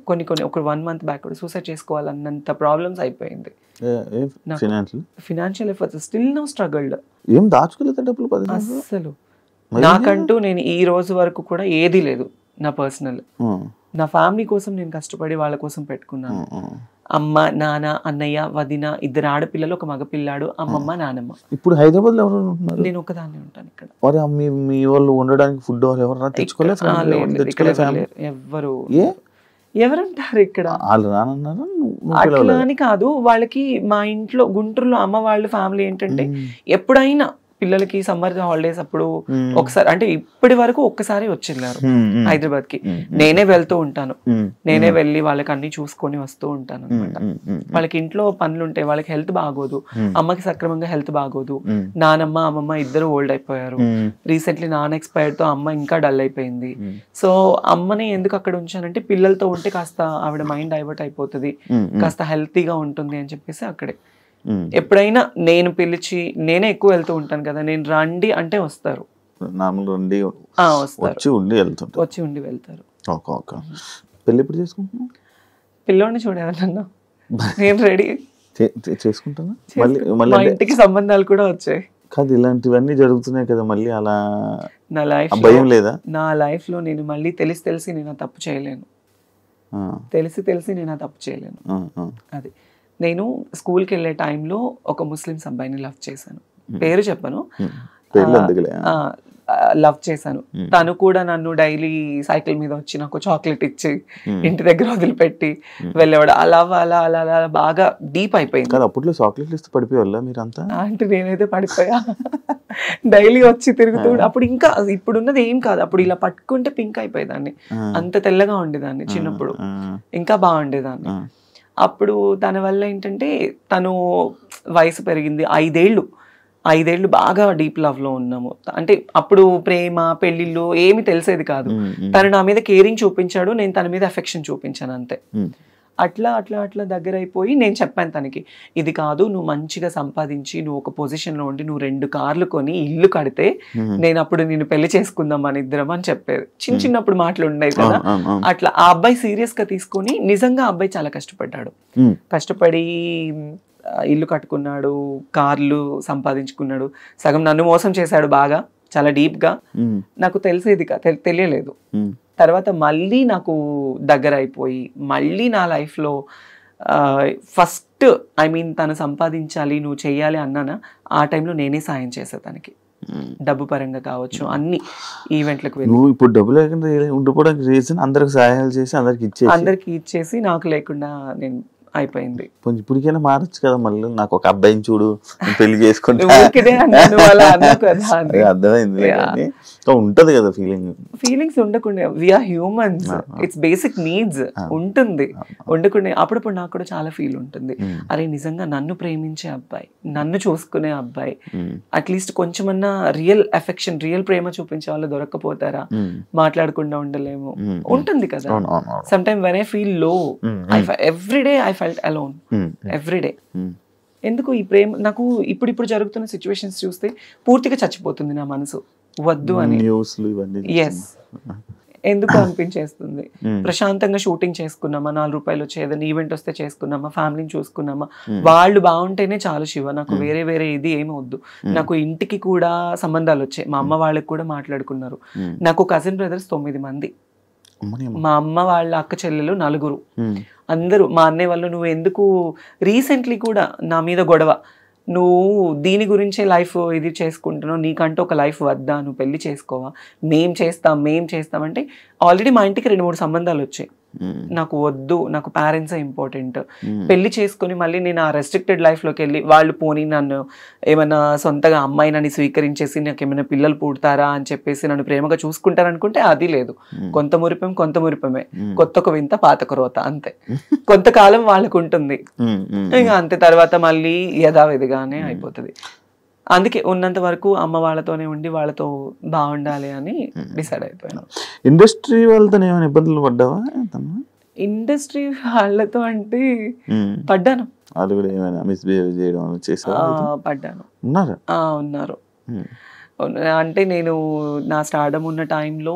ఒక 1 month బ్యాక్ కూడా సూసైడ్ చేసుకోవాలన్నంత ప్రాబ్లమ్స్ అయిపోయింది. Financial efforts still no struggled. ఏం దాచుకోలేదు డబ్బులు అసలు. నాకంటూ నేను ఈ రోజు వరకు కూడా ఏది లేదు నా పర్సనల్. నా ఫ్యామిలీ కోసం నేను కష్టపడి వాళ్ళ కోసం పెట్టుకున్నాను. అమ్మ, నాన్న, అన్నయ్య, వదిన, 2 ఆడపిల్లలు, 1 మగపిల్లాడు, అమ్మమ్మ, నానమ్మ. ఇప్పుడు హైదరాబాద్ లో ఎవరు ఉంటున్నారు? నేను ఒకదాన్ని ఉంటాను ఇక్కడ. మీ వాళ్ళు ఉండడానికి ఫుడ్ ఎవరు తెచ్చుకోలేదు? ఎవరంటారు ఇక్కడ? అట్లా అని కాదు, వాళ్ళకి మా ఇంట్లో గుంటూరులో అమ్మ వాళ్ళ ఫ్యామిలీ ఏంటంటే ఎప్పుడైనా పిల్లలకి సమ్మర్ హాలిడేస్ అప్పుడు ఒకసారి, అంటే ఇప్పటి వరకు ఒక్కసారి వచ్చిన్నారు హైదరాబాద్ కి. నేనే వెళ్తూ ఉంటాను, నేనే వెళ్ళి వాళ్ళకి అన్ని చూసుకొని వస్తూ ఉంటాను అనమాట. వాళ్ళకి ఇంట్లో పనులు ఉంటాయి, వాళ్ళకి హెల్త్ బాగోదు, అమ్మకి సక్రమంగా హెల్త్ బాగోదు. నానమ్మ, అమ్మమ్మ ఇద్దరు ఓల్డ్ అయిపోయారు. రీసెంట్లీ నాన్న ఎక్స్పైర్డ్ తో అమ్మ ఇంకా డల్ అయిపోయింది. సో అమ్మని ఎందుకు అక్కడ ఉంచానంటే పిల్లలతో ఉంటే కాస్త ఆవిడ మైండ్ డైవర్ట్ అయిపోతుంది, కాస్త హెల్తీగా ఉంటుంది అని చెప్పేసి అక్కడే. ఎప్పుడైనా నేను పిలిచి, నేనే ఎక్కువ వెళ్తూ ఉంటాను కదా, నేను రండి అంటే వస్తారు, వచ్చి ఉండి వెళ్తారు. పెళ్లి ఎప్పుడు చేసుకుంటున్నా? పిల్లోడిని చూడాలన్నా నేను రెడీ చేసుకుంటాను. మా ఇంటికి సంబంధాలు కూడా వచ్చాయి. కాదు, ఇలాంటివన్నీ జరుగుతున్నాయి కదా మళ్ళీ, అలా నా లైఫ్ భయం లేదా? నా లైఫ్ లో నేను మళ్ళీ తెలిసి నేను ఆ తప్పు చేయలేను. తెలిసి నేను ఆ తప్పు చేయలేను. అది నేను స్కూల్కి వెళ్ళే టైంలో ఒక ముస్లిమ్స్ అబ్బాయిని లవ్ చేశాను. పేరు చెప్పను, లవ్ చేశాను. తను కూడా నన్ను డైలీ సైకిల్ మీద వచ్చి నాకు చాక్లెట్ ఇచ్చి ఇంటి దగ్గర వదిలిపెట్టి వెళ్ళేవాడు. అలా అలా అలా అలా బాగా డీప్ అయిపోయింది. అప్పట్లో చాక్లెట్లు ఇస్తే పడిపోయేవాళ్ళ మీరంతా? అంటే నేనైతే పడిపోయా. డైలీ వచ్చి తిరుగుతూ, అప్పుడు ఇంకా ఇప్పుడున్నది ఏం కాదు, అప్పుడు ఇలా పట్టుకుంటే పింక్ అయిపోయేదాన్ని, అంత తెల్లగా ఉండేదాన్ని. చిన్నప్పుడు ఇంకా బాగుండేదాన్ని. అప్పుడు తన వల్ల ఏంటంటే తను వయసు పెరిగింది, 5 ఏళ్ళు బాగా డీప్ లవ్ లో ఉన్నాము. అంటే అప్పుడు ప్రేమ, పెళ్లిళ్ళు ఏమి తెలిసేది కాదు. తను నా మీద కేరింగ్ చూపించాడు, నేను తన మీద అఫెక్షన్ చూపించాను అంతే. అట్లా అట్లా అట్లా దగ్గర అయిపోయి నేను చెప్పాను తనకి, ఇది కాదు, నువ్వు మంచిగా సంపాదించి నువ్వు ఒక పొజిషన్ లో ఉండి నువ్వు 2 కార్లు కొని ఇల్లు కడితే నేను అప్పుడు నేను పెళ్లి చేసుకుందాం మన ఇద్దరం అని చెప్పేది. చిన్నప్పుడు మాటలు ఉండేవి కదా. అట్లా ఆ అబ్బాయి సీరియస్ గా తీసుకొని, నిజంగా ఆ అబ్బాయి చాలా కష్టపడ్డాడు. కష్టపడి ఇల్లు కట్టుకున్నాడు, కార్లు సంపాదించుకున్నాడు, సగం నన్ను మోసం చేశాడు బాగా, చాలా డీప్గా. నాకు తెలియలేదు. తర్వాత మళ్ళీ నాకు దగ్గర అయిపోయి మళ్ళీ నా లైఫ్లో ఫస్ట్ తను సంపాదించాలి, నువ్వు చెయ్యాలి అన్నానా, ఆ టైంలో నేనే సాయం చేసే తనకి, డబ్బు పరంగా కావచ్చు, అన్ని ఈవెంట్లకు వెళ్ళి. నువ్వు ఇప్పుడు డబ్బు లేకుండా ఉండిపోవడానికి రీజన్ అందరికి సహాయాలు చేసి అందరికి ఇచ్చేసి నాకు లేకుండా నేను అయిపోయింది. ఇప్పటికైనా మారచ్చు కదా, మళ్ళీ నాకు ఒక అబ్బాయిని చూడు, పెళ్లి చేసుకుంటే అర్థమైంది. ఉంటది కదా ఫీలింగ్స్ ఉండకుండా, we are humans, it's basic needs ఉంటుంది. ఉండకుండా అప్పుడప్పుడు నాకు కూడా చాలా ఫీల్ ఉంటుంది, అరే నిజంగా నన్ను ప్రేమించే అబ్బాయి, నన్ను చూసుకునే అబ్బాయి, అట్లీస్ట్ కొంచెమన్నా రియల్ అఫెక్షన్, రియల్ ప్రేమ చూపించే వాళ్ళు దొరక్కపోతారా, మాట్లాడకుండా ఉండలేము, ఉంటుంది కదా. Some time when I feel low, everyday I felt alone, everyday. ఎందుకు ఈ ప్రేమ నాకు ఇప్పుడు జరుగుతున్న సిచ్యువేషన్స్ చూస్తే పూర్తిగా చచ్చిపోతుంది నా మనసు, వద్దు అని. ఎస్, ఎందుకు అనిపించేస్తుంది. ప్రశాంతంగా షూటింగ్ చేసుకున్నామా, 4 రూపాయలు వచ్చే ఏదైనా ఈవెంట్ వస్తే చేసుకున్నామా, ఫ్యామిలీని చూసుకున్నామా, వాళ్ళు బాగుంటేనే చాలు శివ, నాకు వేరే ఇది ఏమి వద్దు. నాకు ఇంటికి కూడా సంబంధాలు వచ్చాయి, మా అమ్మ వాళ్ళకి కూడా మాట్లాడుకున్నారు. నాకు కజిన్ బ్రదర్స్ 9 మంది, మా అమ్మ వాళ్ళ అక్క చెల్లెలు 4, అందరూ. మా అన్నయ్య వాళ్ళు, నువ్వు ఎందుకు రీసెంట్లీ కూడా నా మీద గొడవ, నువ్వు దీని గురించే లైఫ్ ఇది చేసుకుంటున్నావు, నీకంటూ ఒక లైఫ్ వద్దా, నువ్వు పెళ్లి చేసుకోవా, మేం చేస్తాం అంటే ఆల్రెడీ మా ఇంటికి 2-3 సంబంధాలు వచ్చాయి. నాకు వద్దు, నాకు పేరెంట్సే ఇంపార్టెంట్. పెళ్లి చేసుకుని మళ్ళీ నేను ఆ రెస్ట్రిక్టెడ్ లైఫ్లోకి వెళ్ళి వాళ్ళు పోనీ నన్ను ఏమైనా సొంతగా అమ్మాయి నన్ను స్వీకరించేసి నాకు ఏమైనా పిల్లలు పుడతారా అని చెప్పేసి నన్ను ప్రేమగా చూసుకుంటారనుకుంటే అది లేదు. కొంత మురిపమే, కొత్త వింత పాత రోత, అంతే. కొంతకాలం వాళ్ళకు ఉంటుంది, ఇంకా అంతే. తర్వాత మళ్ళీ యథావిధిగానే అయిపోతుంది. అందుకే ఉన్నంత వరకు అమ్మ వాళ్ళతోనే ఉండి వాళ్ళతో బాగుండాలి అని డిసైడ్ అయిపోయాను. ఇండస్ట్రీ వాళ్ళతో ఏమైనా ఇబ్బందులు పడ్డావా? ఇండస్ట్రీ వాళ్ళతో అంటే పడ్డాను. వాళ్ళు కూడా ఏమైనా మిస్బిహేవ్ చేయడం చేశారా? పడ్డాను. ఉన్నారు. అంటే నేను నా స్టార్డమ్ ఉన్న టైంలో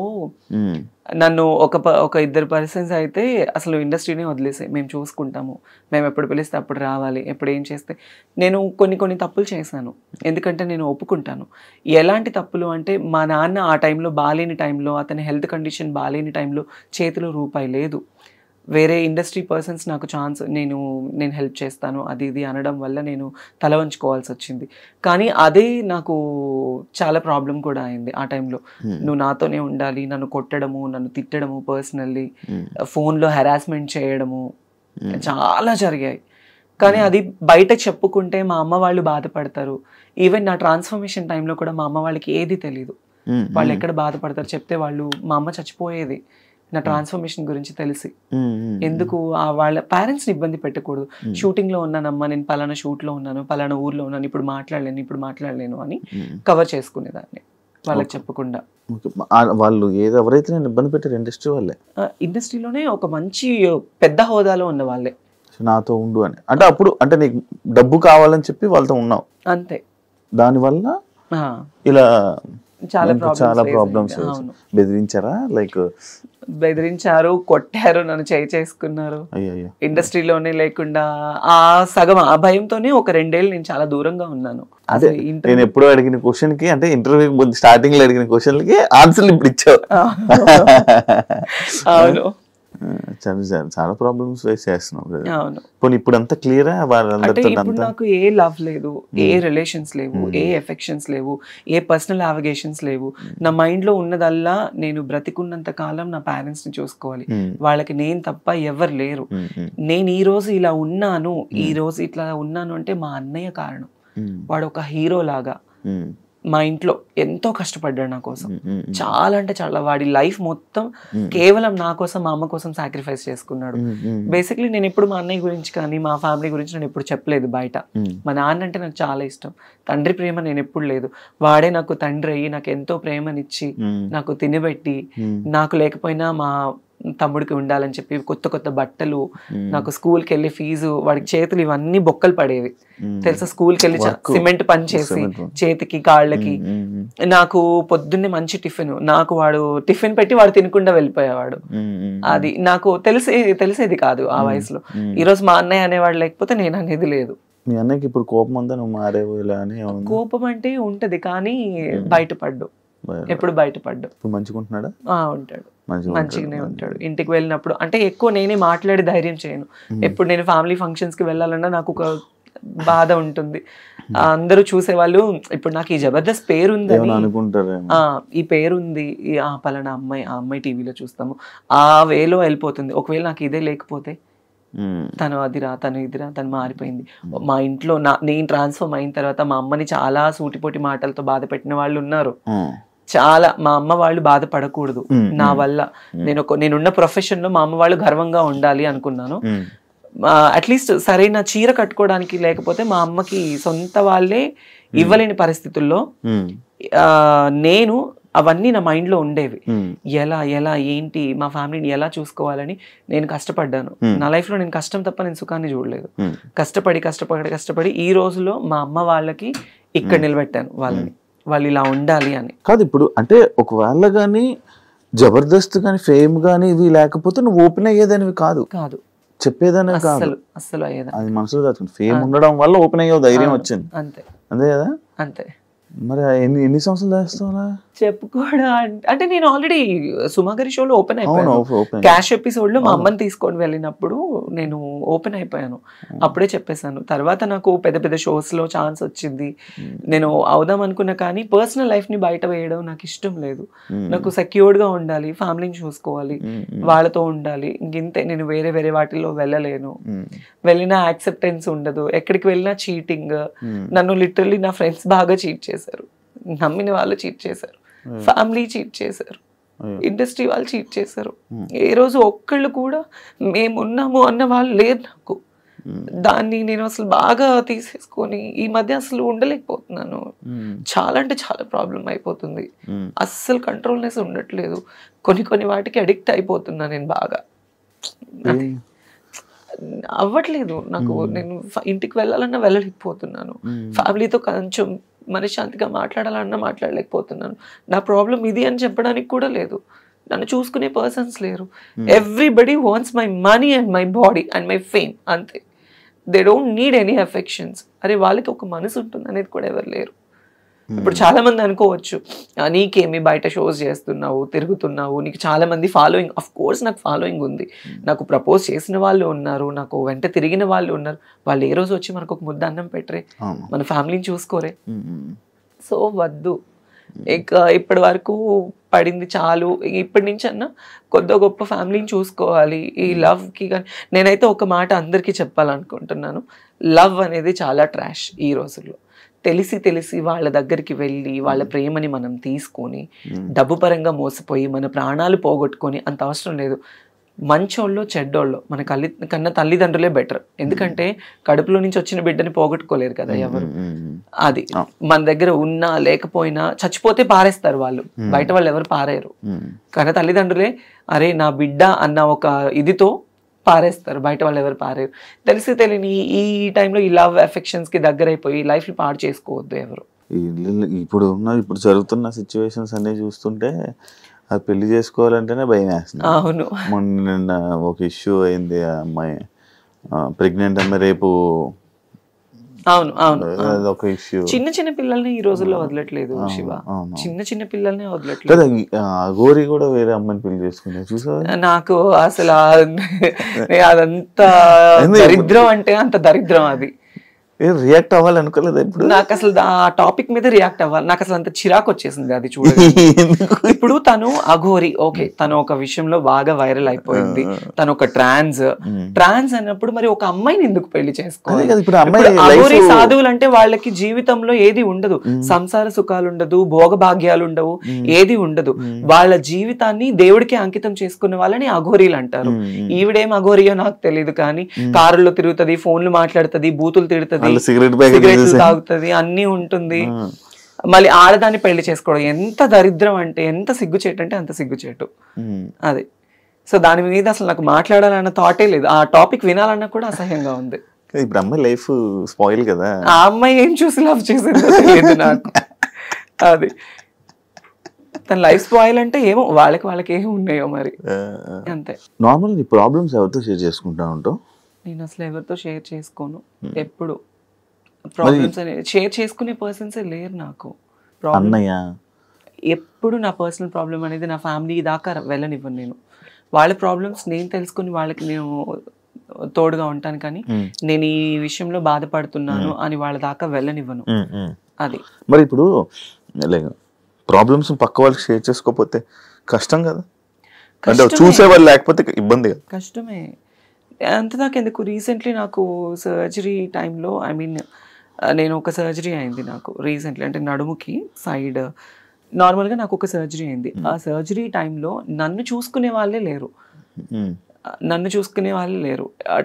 నన్ను ఒక 2 పర్సన్స్ అయితే అసలు ఇండస్ట్రీనే వదిలేసాయి, మేము చూసుకుంటాము, మేము ఎప్పుడు పిలిస్తే అప్పుడు రావాలి, ఎప్పుడు ఏం చేస్తే. నేను కొన్ని తప్పులు చేశాను, ఎందుకంటే నేను ఒప్పుకుంటాను. ఎలాంటి తప్పులు అంటే, మా నాన్న ఆ టైంలో బాలేని టైంలో, అతని హెల్త్ కండిషన్ బాలేని టైంలో చేతిలో రూపాయి లేదు. వేరే ఇండస్ట్రీ పర్సన్స్ నాకు నేను హెల్ప్ చేస్తాను అది ఇది అనడం వల్ల నేను తల వంచుకోవాల్సి వచ్చింది. కానీ అదే నాకు చాలా ప్రాబ్లం కూడా అయింది ఆ టైంలో. నువ్వు నాతోనే ఉండాలి, నన్ను కొట్టడము, నన్ను తిట్టడము, పర్సనల్లీ ఫోన్లో హెరాస్మెంట్ చేయడము చాలా జరిగాయి. కానీ అది బయట చెప్పుకుంటే మా అమ్మ వాళ్ళు బాధపడతారు. ఈవెన్ నా ట్రాన్స్ఫర్మేషన్ టైంలో కూడా మా అమ్మ వాళ్ళకి ఏది తెలీదు, వాళ్ళు ఎక్కడ బాధపడతారు చెప్తే. మా అమ్మ చచ్చిపోయేది నా ట్రాన్స్ఫర్మేషన్ గురించి తెలిసి. ఎందుకు వాళ్ళ పేరెంట్స్ని ఇబ్బంది పెట్టకూడదు. షూటింగ్లో ఉన్నానమ్మా, నేను పలానా షూట్లో ఉన్నాను, పలానా ఊర్లో ఉన్నాను, ఇప్పుడు మాట్లాడలేను అని కవర్ చేసుకునేదాన్ని వాళ్ళకి చెప్పకుండా. వాళ్ళు ఎవరైతే నేను ఇబ్బంది పెట్టారు ఇండస్ట్రీలోనే ఒక మంచి పెద్ద హోదాలో ఉన్న వాళ్ళే నాతో ఉండు అని. అంటే అప్పుడు అంటే నీకు డబ్బు కావాలని చెప్పి వాళ్ళతో ఉన్నావు అంతే, దానివల్ల ఇలా చాలా ప్రాబ్లమ్స్. బెదిరించారా? బెదిరించారు, కొట్టారు, నన్ను చేసుకున్నారు. ఇండస్ట్రీలోనే లేకుండా ఆ సగం ఆ భయంతోనే ఒక 2 ఏళ్ళు నేను చాలా దూరంగా ఉన్నాను. అదే నేను ఎప్పుడు అడిగిన క్వశ్చన్ కి, అంటే ఇంటర్వ్యూ స్టార్టింగ్ లో అడిగిన క్వశ్చన్లకి ఆన్సర్లు ఇప్పుడు ఇచ్చావు. అవును, చాలా ప్రాబ్లమ్స్ ఫేస్ చేస్తున్నావు. అవును, ఇప్పుడు అంతా క్లియరా? ఇప్పుడు నాకు ఏ లవ్ లేదు, ఏ రిలేషన్స్ లేవు, ఏ ఎఫెక్షన్స్ లేవు, ఏ పర్సనల్ అలిగేషన్స్ లేవు. నా మైండ్ లో ఉన్నదల్లా నేను బ్రతికున్నంత కాలం నా పేరెంట్స్ ని చూసుకోవాలి, వాళ్ళకి నేను తప్ప ఎవరు లేరు. నేను ఈ రోజు ఇలా ఉన్నాను, ఈ రోజు ఇట్లా ఉన్నాను అంటే మా అన్నయ్య కారణం. వాడు ఒక హీరో లాగా మా ఇంట్లో ఎంతో కష్టపడ్డాడు నా కోసం, చాలా అంటే చాలా. వాడి లైఫ్ మొత్తం కేవలం నా కోసం, మా అమ్మ కోసం సాక్రిఫైస్ చేసుకున్నాడు. బేసిక్లీ నేను ఎప్పుడు మా అన్నయ్య గురించి కానీ మా ఫ్యామిలీ గురించి నేను ఎప్పుడు చెప్పలేదు బయట. మా నాన్న అంటే నాకు చాలా ఇష్టం, తండ్రి ప్రేమ నేను ఎప్పుడు లేదు. వాడే నాకు తండ్రి అయ్యి నాకు ఎంతో ప్రేమనిచ్చి నాకు తినబెట్టి, నాకు లేకపోయినా మా తమ్ముడికి ఉండాలని చెప్పి కొత్త బట్టలు, నాకు స్కూల్కి వెళ్ళి ఫీజు, వాడికి చేతులు ఇవన్నీ బొక్కలు పడేవి తెలుసా. స్కూల్కి వెళ్ళి సిమెంట్ పని చేసి చేతికి కాళ్ళకి, నాకు పొద్దున్నే మంచి టిఫిన్, నాకు వాడు టిఫిన్ పెట్టి వాడు తినకుండా వెళ్ళిపోయేవాడు. అది నాకు తెలిసేది కాదు ఆ వయసులో. ఈరోజు మా అన్నయ్య అనేవాడు లేకపోతే నేను అనేది లేదు. మీ అన్నకి ఇప్పుడు కోపం అంతా నువ్వు మారేవు ఇలా అని ఏమన్నా? కోపం అంటే ఉంటది కానీ బయటపడ్డు, ఎప్పుడు బయటపడ్డు. ఇప్పుడు మంచిగుంటున్నాడా? ఉంటాడు, మంచిగానే ఉంటాడు. ఇంటికి వెళ్ళినప్పుడు అంటే ఎక్కువ నేనే మాట్లాడి ధైర్యం చేయను. ఎప్పుడు నేను ఫ్యామిలీ ఫంక్షన్స్ కి వెళ్ళాలన్నా నాకు ఒక బాధ ఉంటుంది. అందరూ చూసేవాళ్ళు ఇప్పుడు నాకు ఈ జబర్దస్త్ పేరు ఉంది, ఈ పేరు ఉంది, ఆ పలానా అమ్మాయి, ఆ అమ్మాయి టీవీలో చూస్తాము, ఆ వేలో వెళ్ళిపోతుంది. ఒకవేళ నాకు ఇదే లేకపోతే తను అదిరా, తను ఇదిరా, తను మారిపోయింది. మా ఇంట్లో నేను ట్రాన్స్ఫర్మ్ అయిన తర్వాత మా అమ్మని చాలా సూటిపోటి మాటలతో బాధ పెట్టిన వాళ్ళు ఉన్నారు. చాలా మా అమ్మ వాళ్ళు బాధపడకూడదు నా వల్ల. నేనున్న ప్రొఫెషన్ లో మా అమ్మ వాళ్ళు గర్వంగా ఉండాలి అనుకున్నాను. అట్లీస్ట్ సరైన చీర కట్టుకోవడానికి లేకపోతే మా అమ్మకి సొంత వాళ్ళే ఇవ్వలేని పరిస్థితుల్లో నేను అవన్నీ నా మైండ్ లో ఉండేవి. ఎలా ఎలా ఏంటి మా ఫ్యామిలీని ఎలా చూసుకోవాలని నేను కష్టపడ్డాను. నా లైఫ్ లో నేను కష్టం తప్ప నేను సుఖాన్ని చూడలేదు. కష్టపడి ఈ రోజులో మా అమ్మ వాళ్ళకి ఇక్కడ నిలబెట్టాను వాళ్ళని, వాళ్ళు ఇలా ఉండాలి అని. కాదు ఇప్పుడు అంటే ఒకవేళ గానీ జబర్దస్త్ కానీ ఫేమ్ కానీ ఇవి లేకపోతే నువ్వు ఓపెన్ అయ్యేదానివి కాదు, చెప్పేదానివి కాదు, అస్సలు అయ్యేదా. అది మనసులో దాచుకుంది. ఫేమ్ ఉండడం వల్ల ఓపెన్ అయ్యే ధైర్యం వచ్చింది, అంతే అంతే కదా. అంతే. మరి ఎన్ని సంవత్సరాలు చేస్తావా? చెప్పుకోవడం అంటే నేను ఆల్రెడీ సుమాగరి షోలో ఓపెన్ అయిపోయాను. క్యాష్ ఎపిసోడ్ లో మా అమ్మని తీసుకొని వెళ్ళినప్పుడు నేను ఓపెన్ అయిపోయాను, అప్పుడే చెప్పేశాను. తర్వాత నాకు పెద్ద పెద్ద షోస్ లో ఛాన్స్ వచ్చింది, నేను అవుదాం అనుకున్నా. కానీ పర్సనల్ లైఫ్ ని బయట వేయడం నాకు ఇష్టం లేదు. నాకు సెక్యూర్డ్ గా ఉండాలి, ఫ్యామిలీని చూసుకోవాలి, వాళ్ళతో ఉండాలి. ఇంతే, నేను వేరే వేరే వాటిల్లో వెళ్ళలేను. వెళ్ళినా యాక్సెప్టెన్స్ ఉండదు, ఎక్కడికి వెళ్ళినా చీటింగ్. నన్ను లిటరల్లీ నా ఫ్రెండ్స్ బాగా చీట్ చేశారు, నమ్మిన వాళ్ళు చీట్ చేశారు, ఫ్యామిలీ చీట్ చేశారు, ఇండస్ట్రీ వాళ్ళు చీట్ చేశారు. ఏ రోజు ఒక్కళ్ళు కూడా మేమున్నాము అన్న వాళ్ళు లేరు నాకు. దాన్ని నేను అసలు బాగా తీసేసుకొని ఈ మధ్య అసలు ఉండలేకపోతున్నాను. చాలా అంటే చాలా ప్రాబ్లం అయిపోతుంది, అస్సలు కంట్రోల్నెస్ ఉండట్లేదు. కొన్ని వాటికి అడిక్ట్ అయిపోతున్నా నేను బాగా. అవ్వట్లేదు నాకు, నేను ఇంటికి వెళ్ళాలన్నా వెళ్ళలేకపోతున్నాను, ఫ్యామిలీతో కొంచెం మనశ్శాంతిగా మాట్లాడాలన్నా మాట్లాడలేకపోతున్నాను. నా ప్రాబ్లం ఇది అని చెప్పడానికి కూడా లేదు, నన్ను చూసుకునే పర్సన్స్ లేరు. Everybody wants my money and my body and my fame, అంతే. They don't need any affections. అరే వాళ్ళకి ఒక మనసు ఉంటుంది అనేది కూడా ఎవరు లేరు. ఇప్పుడు చాలా మంది అనుకోవచ్చు, నీకేమి బయట షోస్ చేస్తున్నావు, తిరుగుతున్నావు, నీకు చాలా మంది ఫాలోయింగ్. అఫ్ కోర్స్ నాకు ఫాలోయింగ్ ఉంది, నాకు ప్రపోజ్ చేసిన వాళ్ళు ఉన్నారు, నాకు వెంట తిరిగిన వాళ్ళు ఉన్నారు. వాళ్ళు ఏ రోజు వచ్చి మనకు ఒక ముద్ద అన్నం పెట్టరే, మన ఫ్యామిలీని చూసుకోరే. సో వద్దు, ఇక ఇప్పటి వరకు పడింది చాలు. ఇప్పటి నుంచి అన్నా కొద్ది గొప్ప ఫ్యామిలీని చూసుకోవాలి. ఈ లవ్కి కానీ నేనైతే ఒక మాట అందరికీ చెప్పాలనుకుంటున్నాను, లవ్ అనేది చాలా ట్రాష్ ఈ రోజుల్లో. తెలిసి వాళ్ళ దగ్గరికి వెళ్ళి వాళ్ళ ప్రేమని మనం తీసుకొని డబ్బు పరంగా మోసపోయి మన ప్రాణాలు పోగొట్టుకొని అంత అవసరం లేదు. మంచోళ్ళు చెడ్డోళ్ళు మన కన్నా తల్లిదండ్రులే బెటర్. ఎందుకంటే కడుపులో నుంచి వచ్చిన బిడ్డని పోగొట్టుకోలేరు కదా ఎవరు. అది మన దగ్గర ఉన్నా లేకపోయినా చచ్చిపోతే పారేస్తారు వాళ్ళు, బయట వాళ్ళు ఎవరు పారేరు. కన్నా తల్లిదండ్రులే అరే నా బిడ్డ అన్న ఒక ఇదితో పారేస్తారు, బయట వాళ్ళు ఎవరు పారేరు. తెలియని ఈ టైంలో ఈ లవ్ అఫెక్షన్స్ కి దగ్గరైపోయి లైఫ్ ని పాడు చేసుకోవద్దు ఎవరు. ఇప్పుడు జరుగుతున్న సిచ్యువేషన్స్ అన్ని చూస్తుంటే అది పెళ్లి చేసుకోవాలంటేనే భయం వేస్తుంది. అవును, మొన్న ఒక ఇష్యూ అయింది, ఆ అమ్మాయి ప్రెగ్నెంట్ అమ్మాయి రేపు. అవును అవును, ఒక ఇష్యూ. చిన్న పిల్లల్ని ఈ రోజుల్లో వదలట్లేదు శివ, చిన్న పిల్లల్ని వదలట్లేదు. గోరి కూడా వేరే అమ్మాయిని పెళ్లి చేసుకున్నా చూసా. నాకు అసలు అదంతా దరిద్రం అంటే అంత దరిద్రం. అది రియాక్ట్ అవ్వాలి అనుకోలేదు ఇప్పుడు. నాకు అసలు ఆ టాపిక్ మీద రియాక్ట్ అవ్వాలి, నాకు అసలు అంత చిరాకు వచ్చేసింది అది చూడండి. ఇప్పుడు తను అఘోరి, ఓకే, తను ఒక విషయంలో బాగా వైరల్ అయిపోయింది, తను ఒక ట్రాన్స్ అన్నప్పుడు మరి ఒక అమ్మాయిని ఎందుకు పెళ్లి చేసుకోవాలి? అఘోరి సాధువులు అంటే వాళ్ళకి జీవితంలో ఏది ఉండదు, సంసార సుఖాలు ఉండదు, భోగభాగ్యాలు ఉండవు, ఏది ఉండదు. వాళ్ళ జీవితాన్ని దేవుడికి అంకితం చేసుకున్న వాళ్ళని అఘోరీలు అంటారు. ఈవిడేం అఘోరియో నాకు తెలియదు, కానీ కారులో తిరుగుతుంది, ఫోన్లు మాట్లాడుతుంది, బూతులు తిడుతుంది, సిగరెట్లు తాగుతుంది, అన్ని ఉంటుంది. మళ్ళీ ఆడదాన్ని పెళ్లి చేసుకోవడం ఎంత దరిద్రం అంటే, ఎంత సిగ్గుచేటు అంటే అంత సిగ్గుచేటు అది. సో దాని మీద అసలు నాకు మాట్లాడాలన్న థాటే లేదు, ఆ టాపిక్ వినాలన్నా కూడా అసహ్యంగా ఉంది. ఇప్పుడు అమ్మాయి లైఫ్ స్పాయిల్ కదా, ఆ అమ్మాయి ఏం చూసి లవ్ చేసిందో తెలియదు నాకు. అది తన లైఫ్ స్పాయిల్ అంటే ఏమో వాళ్ళకి ఏమి ఉన్నాయో మరి, అంతే. నార్మల్ నీ ప్రాబ్లమ్స్ ఎవరితో షేర్ చేసుకుంటా ఉంటావు? నేను అసలు ఎవరితో షేర్ చేసుకోను ఎప్పుడు. ప్రాబ్లమ్స్ అనేది షేర్ చేసుకునే పర్సన్సే లేరు నాకు. అన్నయ్య ఎప్పుడు నా పర్సనల్ ప్రాబ్లం అనేది నా ఫ్యామిలీ దాకా వెళ్ళనివ్వను నేను. వాళ్ళ ప్రాబ్లమ్స్ నేను తెలుసుకుని వాళ్ళకి నేను తోడుగా ఉంటాను, కానీ నేను ఈ విషయంలో బాధపడుతున్నాను అని వాళ్ళ దాకా వెళ్ళనివ్వను. అది మరి ఇప్పుడు ప్రాబ్లమ్స్ పక్క వాళ్ళకి షేర్ చేసుకోకపోతే కష్టం కదా, అంటే చూసేవాళ్ళు లేకపోతే ఇబ్బంది కదా. కష్టమే. అంతదాకా ఎందుకు, రీసెంట్లీ నాకు సర్జరీ టైంలో నేను ఒక సర్జరీ అయింది నాకు రీసెంట్లీ, అంటే నడుముకి సైడ్ నార్మల్గా నాకు ఒక సర్జరీ అయింది. ఆ సర్జరీ టైంలో నన్ను చూసుకునే వాళ్ళే లేరు.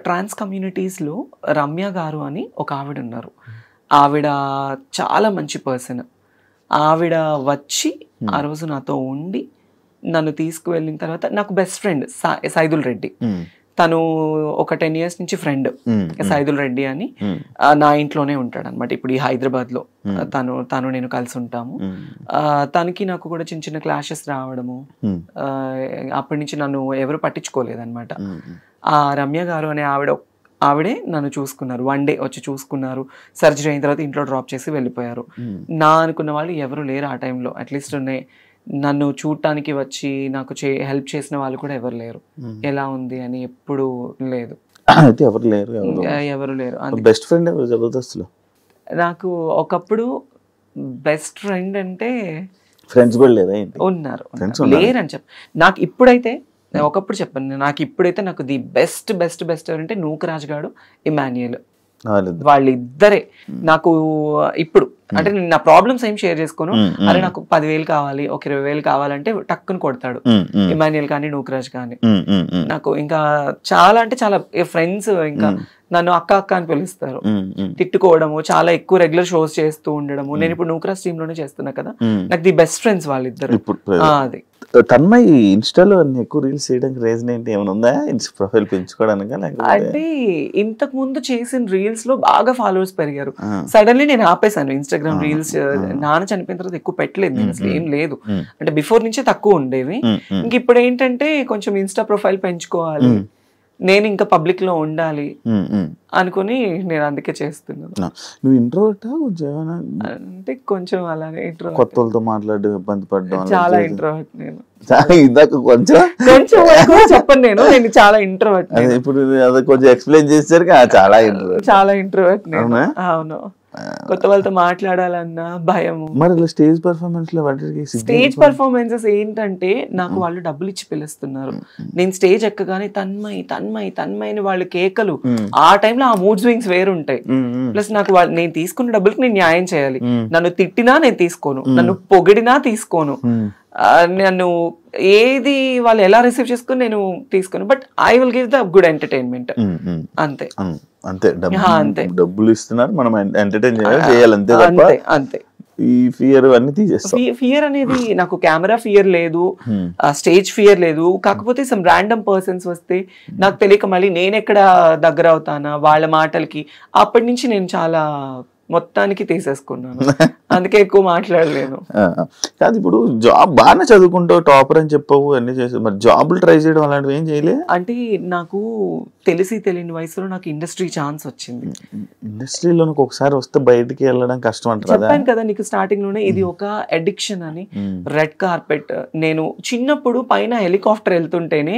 ట్రాన్స్ కమ్యూనిటీస్లో రమ్య గారు అని ఒక ఆవిడ ఉన్నారు. ఆవిడ చాలా మంచి పర్సన్. ఆవిడ వచ్చి ఆ రోజు నాతో ఉండి నన్ను తీసుకువెళ్ళిన తర్వాత, నాకు బెస్ట్ ఫ్రెండ్ సైదుల్ రెడ్డి, తను ఒక 10 years నుంచి ఫ్రెండ్ సైదుల్ రెడ్డి అని, నా ఇంట్లోనే ఉంటాడు అనమాట ఇప్పుడు ఈ హైదరాబాద్ లో. తను నేను కలిసి ఉంటాము. తనకి నాకు కూడా చిన్న చిన్న క్లాషెస్ రావడము, అప్పటి నుంచి నన్ను ఎవరు పట్టించుకోలేదన్నమాట. ఆ రమ్య గారు అనే ఆవిడే నన్ను చూసుకున్నారు. 1 day వచ్చి చూసుకున్నారు. సర్జరీ అయిన తర్వాత ఇంట్లో డ్రాప్ చేసి వెళ్ళిపోయారు. నా అనుకున్న వాళ్ళు ఎవరు లేరు ఆ టైంలో. అట్లీస్ట్ నన్ను చూడటానికి వచ్చి నాకు హెల్ప్ చేసిన వాళ్ళు కూడా ఎవరు లేరు. ఎలా ఉంది అని ఎప్పుడు లేదు. ఎవరు లేరు. బెస్ట్ ఫ్రెండ్ జబర్దస్త్ లో నాకు ఒకప్పుడు బెస్ట్ ఫ్రెండ్ అంటే ఫ్రెండ్స్ కూడా లేదా? ఉన్నారు, లేరని చెప్ప. నాకు ఇప్పుడైతే, ఒకప్పుడు చెప్పాను, నాకు ఇప్పుడైతే నాకు ది బెస్ట్ బెస్ట్ బెస్ట్ ఎవరంటే నూకరాజ్ గాడు, ఇమాన్యుయల్, వాళ్ళిద్దరే నాకు ఇప్పుడు. అంటే నేను నా ప్రాబ్లమ్స్ ఏం షేర్ చేసుకోను. అరే నాకు 10,000 కావాలి, ఒక 20,000 కావాలంటే టక్కుని కొడతాడు ఇమాన్యుయల్ కానీ నూకరాజ్ కానీ. నాకు ఇంకా చాలా అంటే చాలా ఫ్రెండ్స్, ఇంకా నన్ను అక్క అక్క అని పిలుస్తారు. తిట్టుకోవడము, చాలా ఎక్కువ రెగ్యులర్ షోస్ చేస్తూ ఉండడము. నేను ఇప్పుడు నూకరాజ్ టీమ్ లోనే చేస్తున్నా కదా, నాకు ది బెస్ట్ ఫ్రెండ్స్ వాళ్ళిద్దరు. అది తన్మయ్ ఇన్స్టాలో ఎక్కువ రీల్స్ చేయడానికి రీజన్ ఏంటి, ఏమైనా ఉందా? ప్రొఫైల్ పెంచుకోవడానికి? అంటే ఇంతకు ముందు చేసిన రీల్స్ లో బాగా ఫాలోవర్స్ పెరిగారు. సడన్లీ నేను ఆపేసాను ఇన్స్టాగ్రామ్ రీల్స్. నాన్న చనిపోయిన తర్వాత ఎక్కువ పెట్టలేదు నేను, అసలు ఏం లేదు. అంటే బిఫోర్ నుంచే తక్కువ ఉండేవి. ఇంక ఇప్పుడు ఏంటంటే కొంచెం ఇన్స్టా ప్రొఫైల్ పెంచుకోవాలి, నేను ఇంకా పబ్లిక్ లో ఉండాలి అనుకుని నేను అందుకే చేస్తున్నాను. నువ్వు ఇంట్రోవర్టా? అంటే కొంచెం అలాగే ఇంట్రోవర్ట్. కొత్త వాళ్ళతో మాట్లాడడం ఇబ్బంది పడడం? చాలా ఇంట్రోవర్ట్ నేను. కొంచెం చెప్పను నేను చాలా ఇంట్రోవర్ట్. ఇప్పుడు కొంచెం ఎక్స్ప్లెయిన్ చేశారు. చాలా ఇంట్రోవర్ట్ నేను. అవును, కొత్త వాళ్ళతో మాట్లాడాలన్న భయము. మరి స్టేజ్ పర్ఫార్మెన్స్ లో స్టేజ్ పర్ఫార్మెన్సెస్ ఏంటంటే నాకు వాళ్ళు డబ్బులు ఇచ్చి పిలుస్తున్నారు. నేను స్టేజ్ ఎక్కగానే తన్మయ్ తన్మయ్ తన్మయ్ అని వాళ్ళు కేకలు. ఆ టైంలో ఆ మూడ్ స్వింగ్స్ వేరుంటాయి. ప్లస్ నాకు నేను తీసుకున్న డబ్బులకి నేను న్యాయం చేయాలి. నన్ను తిట్టినా నేను తీసుకోను, నన్ను పొగిడినా తీసుకోను, నన్ను ఏది వాళ్ళు ఎలా రిసీవ్ చేసుకుని నేను తీసుకోను. But I will give the good entertainment. అంతే అంతే. డబ్బులు ఇస్తున్నారు, మనం ఎంటర్టైన్ చేయాలి, అంతే అంతే. ఈ ఫియర్ అన్ని తీసేస్తాం. ఫియర్ అనేది నాకు కెమెరా ఫియర్ లేదు, స్టేజ్ ఫియర్ లేదు. కాకపోతే సమ్ ర్యాండమ్ పర్సన్స్ వస్తే నాకు తెలియక మళ్ళీ నేను ఎక్కడ దగ్గర అవుతానా వాళ్ళ మాటలకి, అప్పటి నుంచి నేను చాలా మొత్తానికి తీసేసుకున్నాను. అందుకే ఎక్కువ మాట్లాడలేను. కాదు, ఇప్పుడు జాబ్ బాగానే చదువుకుంటావు, టాపర్ అని చెప్పవు, అన్ని చేసావు, మరి జాబులు ట్రై చేయడం అలాంటివి ఏం చేయలే? అంటే నాకు తెలియని వయసులో నాకు ఇండస్ట్రీ ఛాన్స్ వచ్చింది. ఇండస్ట్రీలో ఒకసారి వస్తే బయటికి వెళ్ళడం కష్టం అంటారు. చెప్పాను కదా నీకు స్టార్టింగ్ లోనే, ఇది ఒక అడిక్షన్ అని. రెడ్ కార్పెట్, నేను చిన్నప్పుడు పైన హెలికాప్టర్ వెళ్తుంటేనే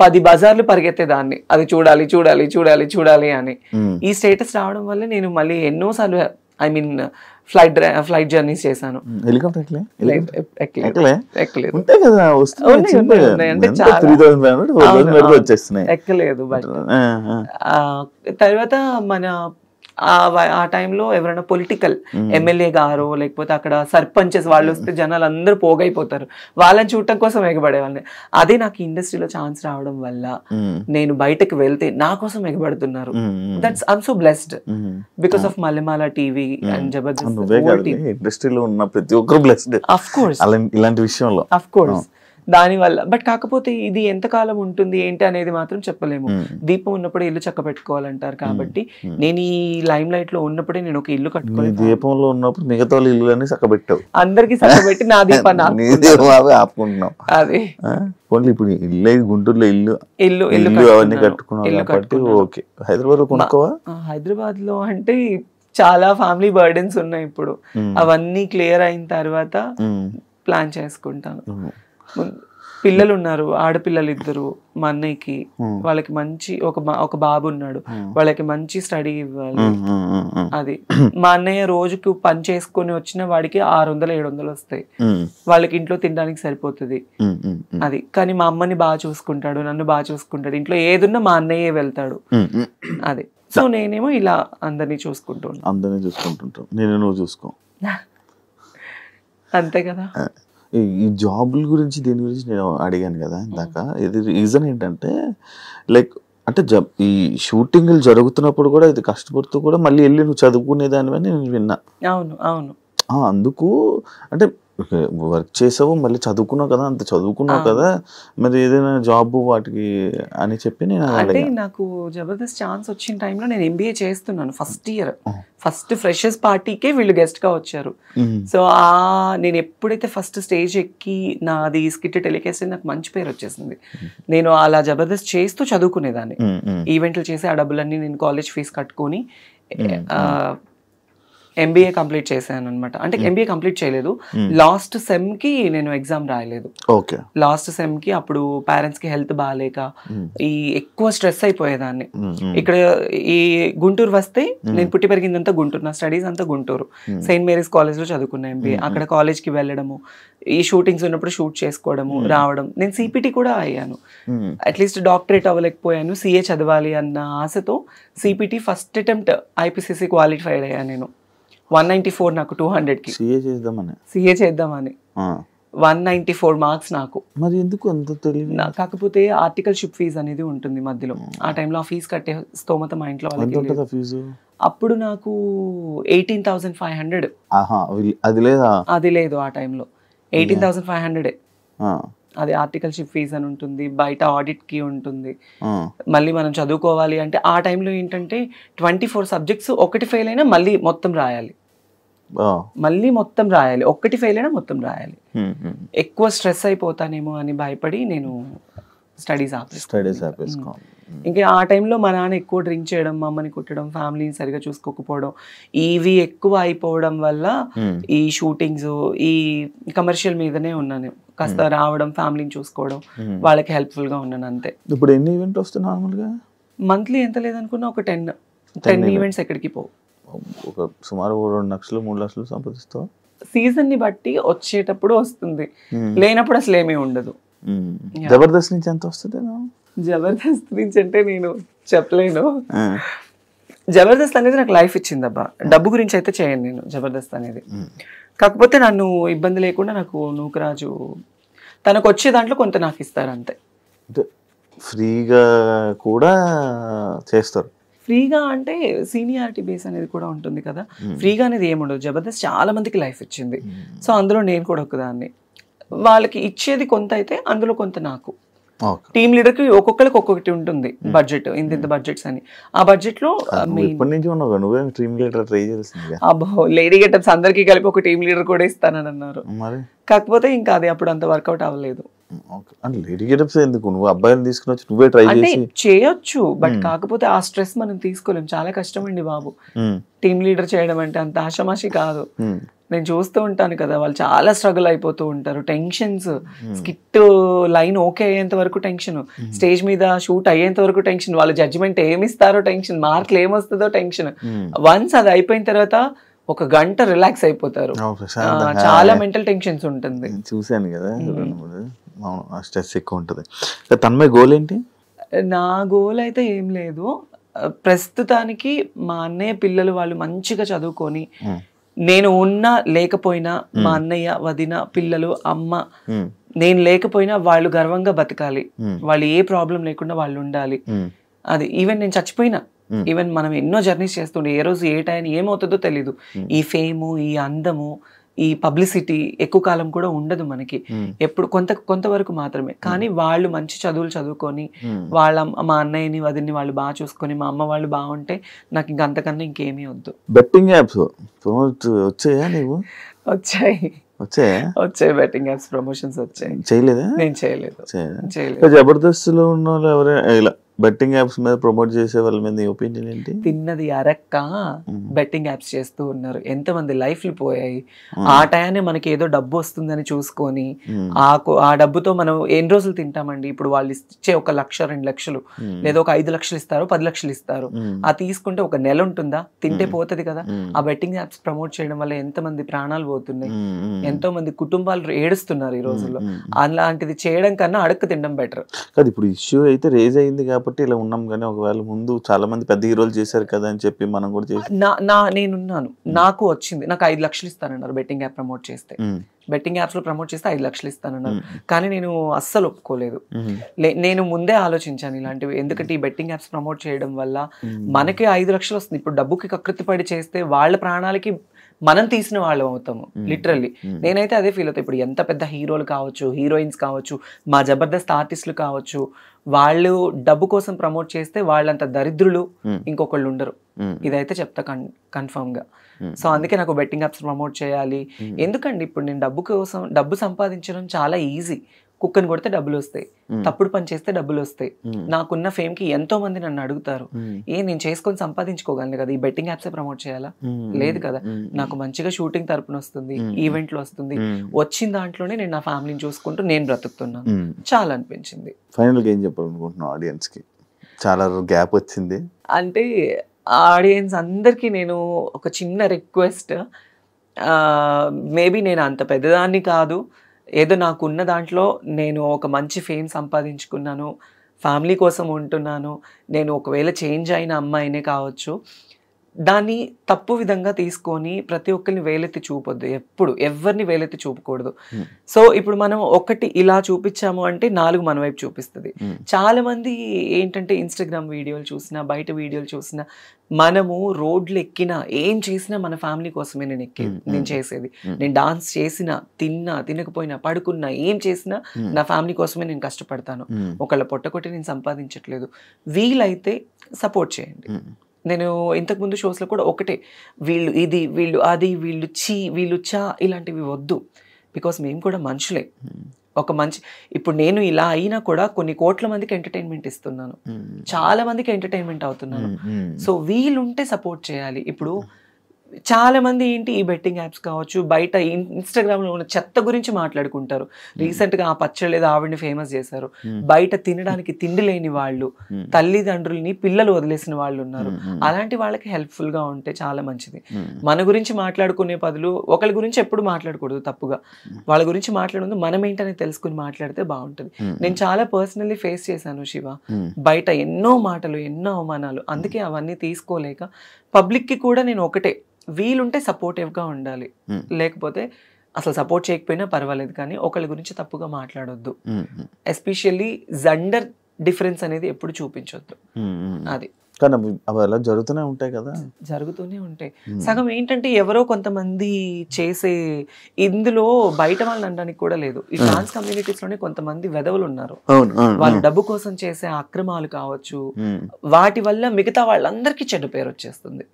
10 బజార్లు పరిగెత్తేదాన్ని, అది చూడాలి చూడాలి చూడాలి చూడాలి అని. ఈ స్టేటస్ రావడం వల్ల నేను మళ్ళీ ఎన్నోసార్లు ఫ్లైట్ జర్నీస్ చేశాను. హెలికాప్టర్ ఎక్కలేదు. బట్ తర్వాత మన ఆ టైంలో ఎవరైనా పొలిటికల్ ఎమ్మెల్యే గారు లేకపోతే అక్కడ సర్పంచెస్ వాళ్ళు వస్తే జనాలు అందరూ పోగైపోతారు, వాళ్ళని చూడటం కోసం ఎగబడేవాళ్ళని. అదే నాకు ఇండస్ట్రీలో ఛాన్స్ రావడం వల్ల నేను బయటకు వెళ్తే నా కోసం ఎగబడుతున్నారు. That's I'm so blessed because of Mallemala TV and Jabardasth. ఇండస్ట్రీలో ఉన్న ప్రతి ఒక్కరు బ్లెస్డ్ ఆఫ్ కోర్స్ ఇలాంటి విషయంలో, ఆఫ్ కోర్స్. దానివల్ల బట్ కాకపోతే ఇది ఎంతకాలం ఉంటుంది ఏంటి అనేది మాత్రం చెప్పలేము. దీపం ఉన్నప్పుడే ఇల్లు చక్క పెట్టుకోవాలంటారు. కాబట్టి నేను ఈ లైమ్ లైట్ లో ఉన్నప్పుడే నేను ఒక ఇల్లు కట్టుకోవాలి. దీపంలో ఉన్నప్పుడు మిగతా ఇల్లు చక్కబెట్టావు, అందరికి చక్కబెట్టి నా దీపాన్ని ఆపుకుంటున్నాం. అదే ఓన్లీ ఇప్పుడు ఇల్లు గుంటూరులో ఇల్లు అవన్నీ కట్టుకున్నావు కాబట్టి ఓకే. హైదరాబాద్ లో కొనుక్కోవా? హైదరాబాద్ లో అంటే చాలా ఫ్యామిలీ బర్డెన్స్ ఉన్నాయి ఇప్పుడు. అవన్నీ క్లియర్ అయిన తర్వాత ప్లాన్ చేసుకుంటాను. పిల్లలు ఉన్నారు, ఆడపిల్లలు 2 మా అన్నయ్యకి. వాళ్ళకి మంచి ఒక బాబు ఉన్నాడు, వాళ్ళకి మంచి స్టడీ ఇవ్వాలి. అది మా అన్నయ్య రోజుకు పని చేసుకొని వచ్చిన వాడికి 600-700 వస్తాయి. వాళ్ళకి ఇంట్లో తినడానికి సరిపోతుంది. అది కానీ మా అమ్మని బాగా చూసుకుంటాడు, నన్ను బాగా చూసుకుంటాడు. ఇంట్లో ఏదున్నా మా అన్నయ్యే వెళ్తాడు. అది సో నేనేమో ఇలా అందరినీ చూసుకుంటుంటాను. నేను నువ్వు చూసుకో అంతే కదా. ఈ జాబుల గురించి దీని గురించి నేను అడిగాను కదా ఇందాక. ఇది రీజన్ ఏంటంటే లైక్ అంటే ఈ షూటింగ్లు జరుగుతున్నప్పుడు కూడా ఇది కష్టపడుతూ కూడా మళ్ళీ వెళ్ళి నువ్వు చదువుకునేదానివని నేను విన్నా. అవును అందుకు అంటే వర్క్ చేసావు, మళ్ళీ చదువుకున్నావు కదా, అంత చదువుకున్నావు కదా, మరి ఏదైనా జాబ్ వాటికి అని చెప్పి నేను అంటే నాకు జబర్దస్త్ ఛాన్స్ వచ్చిన టైంలో నేను MBA చేస్తున్నాను. ఫస్ట్ ఫ్రెషర్స్ పార్టీకే వీళ్ళు గెస్ట్ గా వచ్చారు. సో నేను ఎప్పుడైతే ఫస్ట్ స్టేజ్ ఎక్కి నాది స్కిట్ టెలికాస్ట్ అయింది, నాకు మంచి పేరు వచ్చేసింది. నేను అలా జబర్దస్త్ చేస్తూ చదువుకునేదాన్ని. ఈవెంట్లు చేసి ఆ డబ్బులన్నీ నేను కాలేజ్ ఫీజు కట్టుకొని MBA కంప్లీట్ చేశాను అనమాట. అంటే MBA కంప్లీట్ చేయలేదు, లాస్ట్ సెమ్ కి నేను ఎగ్జామ్ రాయలేదు. లాస్ట్ సెమ్ కి అప్పుడు పేరెంట్స్ కి హెల్త్ బాగాలేక ఎక్కువ స్ట్రెస్ అయిపోయేదాన్ని. ఇక్కడ ఈ గుంటూరు వస్తే, నేను పుట్టి పెరిగిందంతా గుంటూరు, నా స్టడీస్ అంతా గుంటూరు. సెయింట్ మేరీస్ కాలేజ్ లో చదువుకున్నా MBA. అక్కడ కాలేజ్ కి వెళ్ళడము, ఈ షూటింగ్స్ ఉన్నప్పుడు షూట్ చేసుకోవడము, రావడం. నేను CPT కూడా అయ్యాను. అట్లీస్ట్ డాక్టరేట్ అవ్వలేకపోయాను, CA చదవాలి అన్న ఆశతో CPT first attempt IPCC qualified అయ్యాను నేను. 194 నాకు 200కి. CA చేద్దామని 194 మార్క్స్ నాకు. మరి ఎందుకు అంత తెలియదు? కాకపోతే ఆర్టికల్షిప్ ఫీజు అనేది ఉంటుంది మధ్యలో. ఆ టైంలో ఆ ఫీజు కట్టే స్తోమత మా ఇంట్లో వాళ్ళకి. అప్పుడు నాకు 18,500. అది లేదు ఆ టైంలో. 18,500. అది ఆర్టికల్షిప్ ఫీజు అని ఉంటుంది, బయట ఆడిట్ కి ఉంటుంది. మళ్ళీ మనం చదువుకోవాలి అంటే ఆ టైంలో ఏంటంటే 24 సబ్జెక్ట్స్, ఒకటి ఫెయిల్ అయినా మళ్ళీ మొత్తం రాయాలి. ఒక్కటి ఫెయిల్ అయినా మొత్తం రాయాలి. ఎక్కువ స్ట్రెస్ అయిపోతానేమో అని భయపడి నేను స్టడీస్ ఆపేసుకో. ఇంకా ఆ టైంలో మా నాన్న ఎక్కువ డ్రింక్ చేయడం, మా అమ్మని కుట్టడం, ఫ్యామిలీని సరిగా చూసుకోకపోవడం, ఇవి ఎక్కువ అయిపోవడం వల్ల ఈ షూటింగ్స్, ఈ కమర్షియల్ మీదనే ఉన్నాను. కాస్త రావడం, ఫ్యామిలీని చూసుకోవడం, వాళ్ళకి హెల్ప్ఫుల్ గా ఉన్నాను అంతే. ఇప్పుడు ఎన్ని ఈవెంట్ వస్తాయి నార్మల్గా? మంత్లీ ఎంత లేదనుకున్నా ఒక 10 ఈవెంట్స్ ఎక్కడికి పోవు. ఒక సుమారు 2 లక్షలు 3 లక్షలు సంపాదిస్తావు. సీజన్ ని బట్టి వచ్చేటప్పుడు వస్తుంది, లేనప్పుడు అసలు ఏమీ ఉండదు. జబర్దస్త్ నుంచి ఎంత వస్తుంది? జబర్దస్త్ నుంచి అంటే నేను చెప్పలేను. జబర్దస్త్ అనేది నాకు లైఫ్ ఇచ్చింది అబ్బా. డబ్బు గురించి అయితే చేయను నేను జబర్దస్త్ అనేది. కాకపోతే నన్ను ఇబ్బంది లేకుండా నాకు నూకరాజు తనకు వచ్చే దాంట్లో కొంత నాకు ఇస్తారు అంతే. ఫ్రీగా కూడా చేస్తారు. ఫ్రీగా అంటే సీనియారిటీ బేస్ అనేది కూడా ఉంటుంది కదా. ఫ్రీగా అనేది ఏముండదు. జబర్దస్త్ చాలా మందికి లైఫ్ ఇచ్చింది. సో అందులో నేను కూడా ఒకదాన్ని. వాళ్ళకి ఇచ్చేది కొంత అయితే అందులో కొంత నాకు. టీమ్ లీడర్ కి ఒక్కొక్కరికి ఒక్కొక్కటి ఉంటుంది బడ్జెట్, ఇంత బడ్జెట్స్ అని. ఆ బడ్జెట్ లో లేడీ గెటప్స్ అందరికి కలిపి ఒక టీమ్ లీడర్ కూడా ఇస్తానని అన్నారు. కాకపోతే ఇంకా అది అప్పుడు అంత వర్కౌట్ అవ్వలేదు. చేయొచ్చు, బట్ కాకపోతే ఆ స్ట్రెస్ మనం తీసుకోలేం. చాలా కష్టం అండి బాబు టీమ్ లీడర్ చేయడం అంటే. అంత ఆషామాషి కాదు. నేను చూస్తూ ఉంటాను కదా, వాళ్ళు చాలా స్ట్రగుల్ అయిపోతూ ఉంటారు. టెన్షన్స్, స్కిట్ లైన్ ఓకే అయ్యేంత వరకు టెన్షన్, స్టేజ్ మీద షూట్ అయ్యేంత వరకు టెన్షన్, వాళ్ళ జడ్జిమెంట్ ఏమిస్తారో టెన్షన్, మార్కులు ఏమొస్తుందో టెన్షన్. వన్స్ అది అయిపోయిన తర్వాత 1 గంట రిలాక్స్ అయిపోతారు. చాలా మెంటల్ టెన్షన్స్ ఉంటుంది. చూసాను కదా, స్ట్రెస్ ఎక్కువ ఉంటుంది. తన్మయ్ గోల్ ఏంటి? నా గోల్ అయితే ఏం లేదు ప్రస్తుతానికి. మా అన్నయ్య పిల్లలు వాళ్ళు మంచిగా చదువుకొని, నేను ఉన్నా లేకపోయినా మా అన్నయ్య, వదిన, పిల్లలు, అమ్మ, నేను లేకపోయినా వాళ్ళు గర్వంగా బతకాలి. వాళ్ళు ఏ ప్రాబ్లం లేకుండా వాళ్ళు ఉండాలి. అది ఈవెన్ నేను చచ్చిపోయినా, ఈవెన్ మనం ఎన్నో జర్నీస్ చేస్తుండే, ఏ రోజు ఏ టైం ఏమవుతుందో తెలీదు. ఈ ఫేము, ఈ అందము, ఈ పబ్లిసిటీ ఎక్కువ కాలం కూడా ఉండదు మనకి. ఎప్పుడు కొంతవరకు మాత్రమే. కానీ వాళ్ళు మంచి చదువులు చదువుకొని, మా అన్నయ్యని, వదిన్ని వాళ్ళు బాగా చూసుకొని, మా అమ్మ వాళ్ళు బాగుంటే నాకు ఇంక అంతకన్నా ఇంకేమీ వద్దు. బెట్టింగ్ యాప్స్ వచ్చాయా? నీవు వచ్చాయి బెట్టింగ్ యాప్స్ ప్రమోషన్స్ వచ్చాయి. చేయలేదా? నేను చేయలేదు. జబర్దస్త్ లో ఉన్న వాళ్ళు ఎవరైనా ఇలా బెట్టింగ్ యాప్స్ మీద ప్రమోట్ చేసే వాళ్ళ మీద నీ ఒపీనియన్ ఏంటి? తిన్నది అరక్క బెట్టింగ్ యాప్స్ చేస్తూ ఉన్నారు. ఎంతమంది లైఫ్లు పోయాయి. ఆ టయాన్ని మనకి ఏదో డబ్బు వస్తుందని చూసుకొని ఆ డబ్బుతో మనం ఎన్ని రోజులు తింటామండి? ఇప్పుడు వాళ్ళు ఇచ్చే 1 లక్ష 2 లక్షలు లేదా ఒక 5 లక్షలు ఇస్తారు, 10 లక్షలు ఇస్తారు. ఆ తీసుకుంటే ఒక నెల ఉంటుందా? తింటే పోతుంది కదా. ఆ బెట్టింగ్ యాప్స్ ప్రమోట్ చేయడం వల్ల ఎంతమంది ప్రాణాలు పోతున్నాయి, ఎంతో మంది కుటుంబాలు ఏడుస్తున్నారు ఈ రోజుల్లో. అలాంటిది చేయడం కన్నా అడక్కు తినడం బెటర్. కాదు, ఇప్పుడు ఇష్యూ అయితే రేజ్ అయింది కాబట్టి ఇలా ఉన్నాం, కానీ ఒకవేళ ముందు చాలా మంది పెద్ద హీరోలు చేశారు కదా అని చెప్పి మనం కూడా చేసి నేనున్నాను, నాకు వచ్చింది. నాకు 5 లక్షలు ఇస్తానన్నారు బెట్టింగ్ యాప్ ప్రమోట్ చేస్తే. బెట్టింగ్ యాప్స్ లో ప్రమోట్ చేస్తే 5 లక్షలు ఇస్తానన్నారు. కానీ నేను అస్సలు ఒప్పుకోలేదు. నేను ముందే ఆలోచించాను ఇలాంటివి. ఎందుకంటే ఈ బెట్టింగ్ యాప్స్ ప్రమోట్ చేయడం వల్ల మనకి 5 లక్షలు వస్తుంది. ఇప్పుడు డబ్బుకి కకృతి పడి చేస్తే వాళ్ళ ప్రాణాలకి మనం తీసిన వాళ్ళం అవుతాము లిటరల్లీ. నేనైతే అదే ఫీల్ అవుతాను. ఇప్పుడు ఎంత పెద్ద హీరోలు కావచ్చు, హీరోయిన్స్ కావచ్చు, మా జబర్దస్త్ ఆర్టిస్టులు కావచ్చు, వాళ్ళు డబ్బు కోసం ప్రమోట్ చేస్తే వాళ్ళంత దరిద్రులు ఇంకొకళ్ళు ఉండరు. ఇదైతే చెప్తా కన్ఫర్మ్ గా. సో అందుకే నాకు బెట్టింగ్ యాప్స్ ప్రమోట్ చేయాలి. ఎందుకండి ఇప్పుడు నేను డబ్బు సంపాదించడం చాలా ఈజీ. కుక్కని కొడితే డబ్బులు వస్తాయి, తప్పుడు పని చేస్తే డబ్బులు వస్తాయి. నాకున్న ఫేమ్ కి ఎంతో మంది నన్ను అడుగుతారు, నేను చేసుకొని సంపాదించుకోగలను కదా, ఈ బెట్టింగ్ యాప్సే ప్రమోట్ చేయాలా? లేదు కదా. నాకు మంచిగా షూటింగ్ తరపున వస్తుంది, ఈవెంట్లు వస్తుంది. వచ్చిన దాంట్లోనే నేను నా ఫ్యామిలీని చూసుకుంటూ నేను బ్రతుకుతున్నాను. చాలా అనిపించింది. ఫైనల్ గా ఏం చెప్పాలనుకుంటున్నావు ఆడియన్స్ కి? చాలా గ్యాప్ వచ్చింది అంటే ఆడియన్స్ అందరికీ నేను ఒక చిన్న రిక్వెస్ట్. మేబీ నేను అంత పెద్దదాన్ని కాదు, ఏదో నాకున్న దాంట్లో నేను ఒక మంచి ఫేమ్ సంపాదించుకున్నాను, ఫ్యామిలీ కోసం ఉంటున్నాను. నేను ఒకవేళ చేంజ్ అయిన అమ్మాయినే కావచ్చు, దాన్ని తప్పు విధంగా తీసుకొని ప్రతి ఒక్కరిని వేలెత్తి చూపొద్దు. ఎప్పుడు ఎవరిని వేలెత్తి చూపకూడదు. సో ఇప్పుడు మనం ఒకటి ఇలా చూపించాము అంటే 4 మన వైపు చూపిస్తుంది. చాలా మంది ఏంటంటే ఇన్స్టాగ్రామ్ వీడియోలు చూసినా, బయట వీడియోలు చూసినా, మనము రోడ్లు ఎక్కినా, ఏం చేసినా మన ఫ్యామిలీ కోసమే నేను చేసేది. నేను డాన్స్ చేసినా, తిన్నా, తినకపోయినా, పడుకున్నా, ఏం చేసినా నా ఫ్యామిలీ కోసమే నేను కష్టపడతాను. ఒకళ్ళ పొట్టకొట్టి నేను సంపాదించట్లేదు. వీలైతే సపోర్ట్ చేయండి. నేను ఇంతకుముందు షోస్లో కూడా ఒకటే, వీళ్ళు ఇది, వీళ్ళు అది, వీళ్ళు చా ఇలాంటివి వద్దు. బికాస్ మేము కూడా మనుషులే. ఒక మంచి ఇప్పుడు నేను ఇలా అయినా కూడా కొన్ని కోట్ల మందికి ఎంటర్టైన్మెంట్ ఇస్తున్నాను, చాలా మందికి ఎంటర్టైన్మెంట్ అవుతున్నాను. సో వీళ్ళుంటే సపోర్ట్ చేయాలి. ఇప్పుడు చాలా మంది ఏంటి, ఈ బెట్టింగ్ యాప్స్ కావచ్చు, బయట ఇన్స్టాగ్రామ్లో ఉన్న చెత్త గురించి మాట్లాడుకుంటారు. రీసెంట్గా ఆ పచ్చళ్ళేదో ఆవిడని ఫేమస్ చేశారు. బయట తినడానికి తిండి లేని వాళ్ళు, తల్లిదండ్రుల్ని పిల్లలు వదిలేసిన వాళ్ళు ఉన్నారు. అలాంటి వాళ్ళకి హెల్ప్ఫుల్గా ఉంటే చాలా మంచిది. మన గురించి మాట్లాడుకునే బదులు ఒకళ్ళ గురించి ఎప్పుడు మాట్లాడకూడదు తప్పుగా. వాళ్ళ గురించి మాట్లాడదు, మనం ఏంటనేది తెలుసుకుని మాట్లాడితే బాగుంటుంది. నేను చాలా పర్సనల్లీ ఫేస్ చేశాను శివ, బయట ఎన్నో మాటలు, ఎన్నో అవమానాలు. అందుకే అవన్నీ తీసుకోలేక పబ్లిక్కి కూడా నేను ఒకటే, వీలుంటే సపోర్టివ్గా ఉండాలి. లేకపోతే అసలు సపోర్ట్ చేయకపోయినా పర్వాలేదు, కానీ ఒకళ్ళ గురించి తప్పుగా మాట్లాడొద్దు. ఎస్పెషల్లీ జెండర్ డిఫరెన్స్ అనేది ఎప్పుడు చూపించొద్దు. అది కానీ అవి అలా జరుగుతూనే ఉంటాయి కదా, జరుగుతూనే ఉంటాయి. సగం ఏంటంటే ఎవరో కొంతమంది చేసే, ఇందులో బయట వాళ్ళని అనడానికి కూడా లేదు. ఈ ట్రాన్స్ కమ్యూనిటీస్ లోనే కొంతమంది వెధవలు ఉన్నారు. వాళ్ళు డబ్బు కోసం చేసే అక్రమాలు కావచ్చు, వాటి వల్ల మిగతా వాళ్ళందరికీ చెడ్డ పేరు వచ్చేస్తుంది.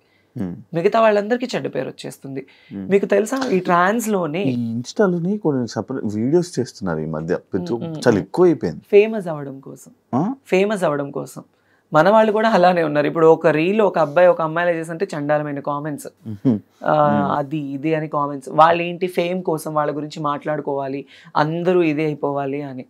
మీకు తెలుసా ఈ ట్రాన్స్ లోనే ఇన్స్టాలోని కొన్ని సపరేట్ వీడియోస్ చేస్తున్నారు ఈ మధ్య, చాలా ఎక్కువ అయిపోయింది. ఫేమస్ అవ్వడం కోసం మన వాళ్ళు కూడా అలానే ఉన్నారు. ఇప్పుడు ఒక రీల్ ఒక అబ్బాయి ఒక అమ్మాయిలా చేస్తుంటే చండాలమైన కామెంట్స్, అది ఇది అని కామెంట్స్. వాళ్ళు ఏంటి, ఫేమ్ కోసం వాళ్ళ గురించి మాట్లాడుకోవాలి, అందరూ ఇదే అయిపోవాలి అని.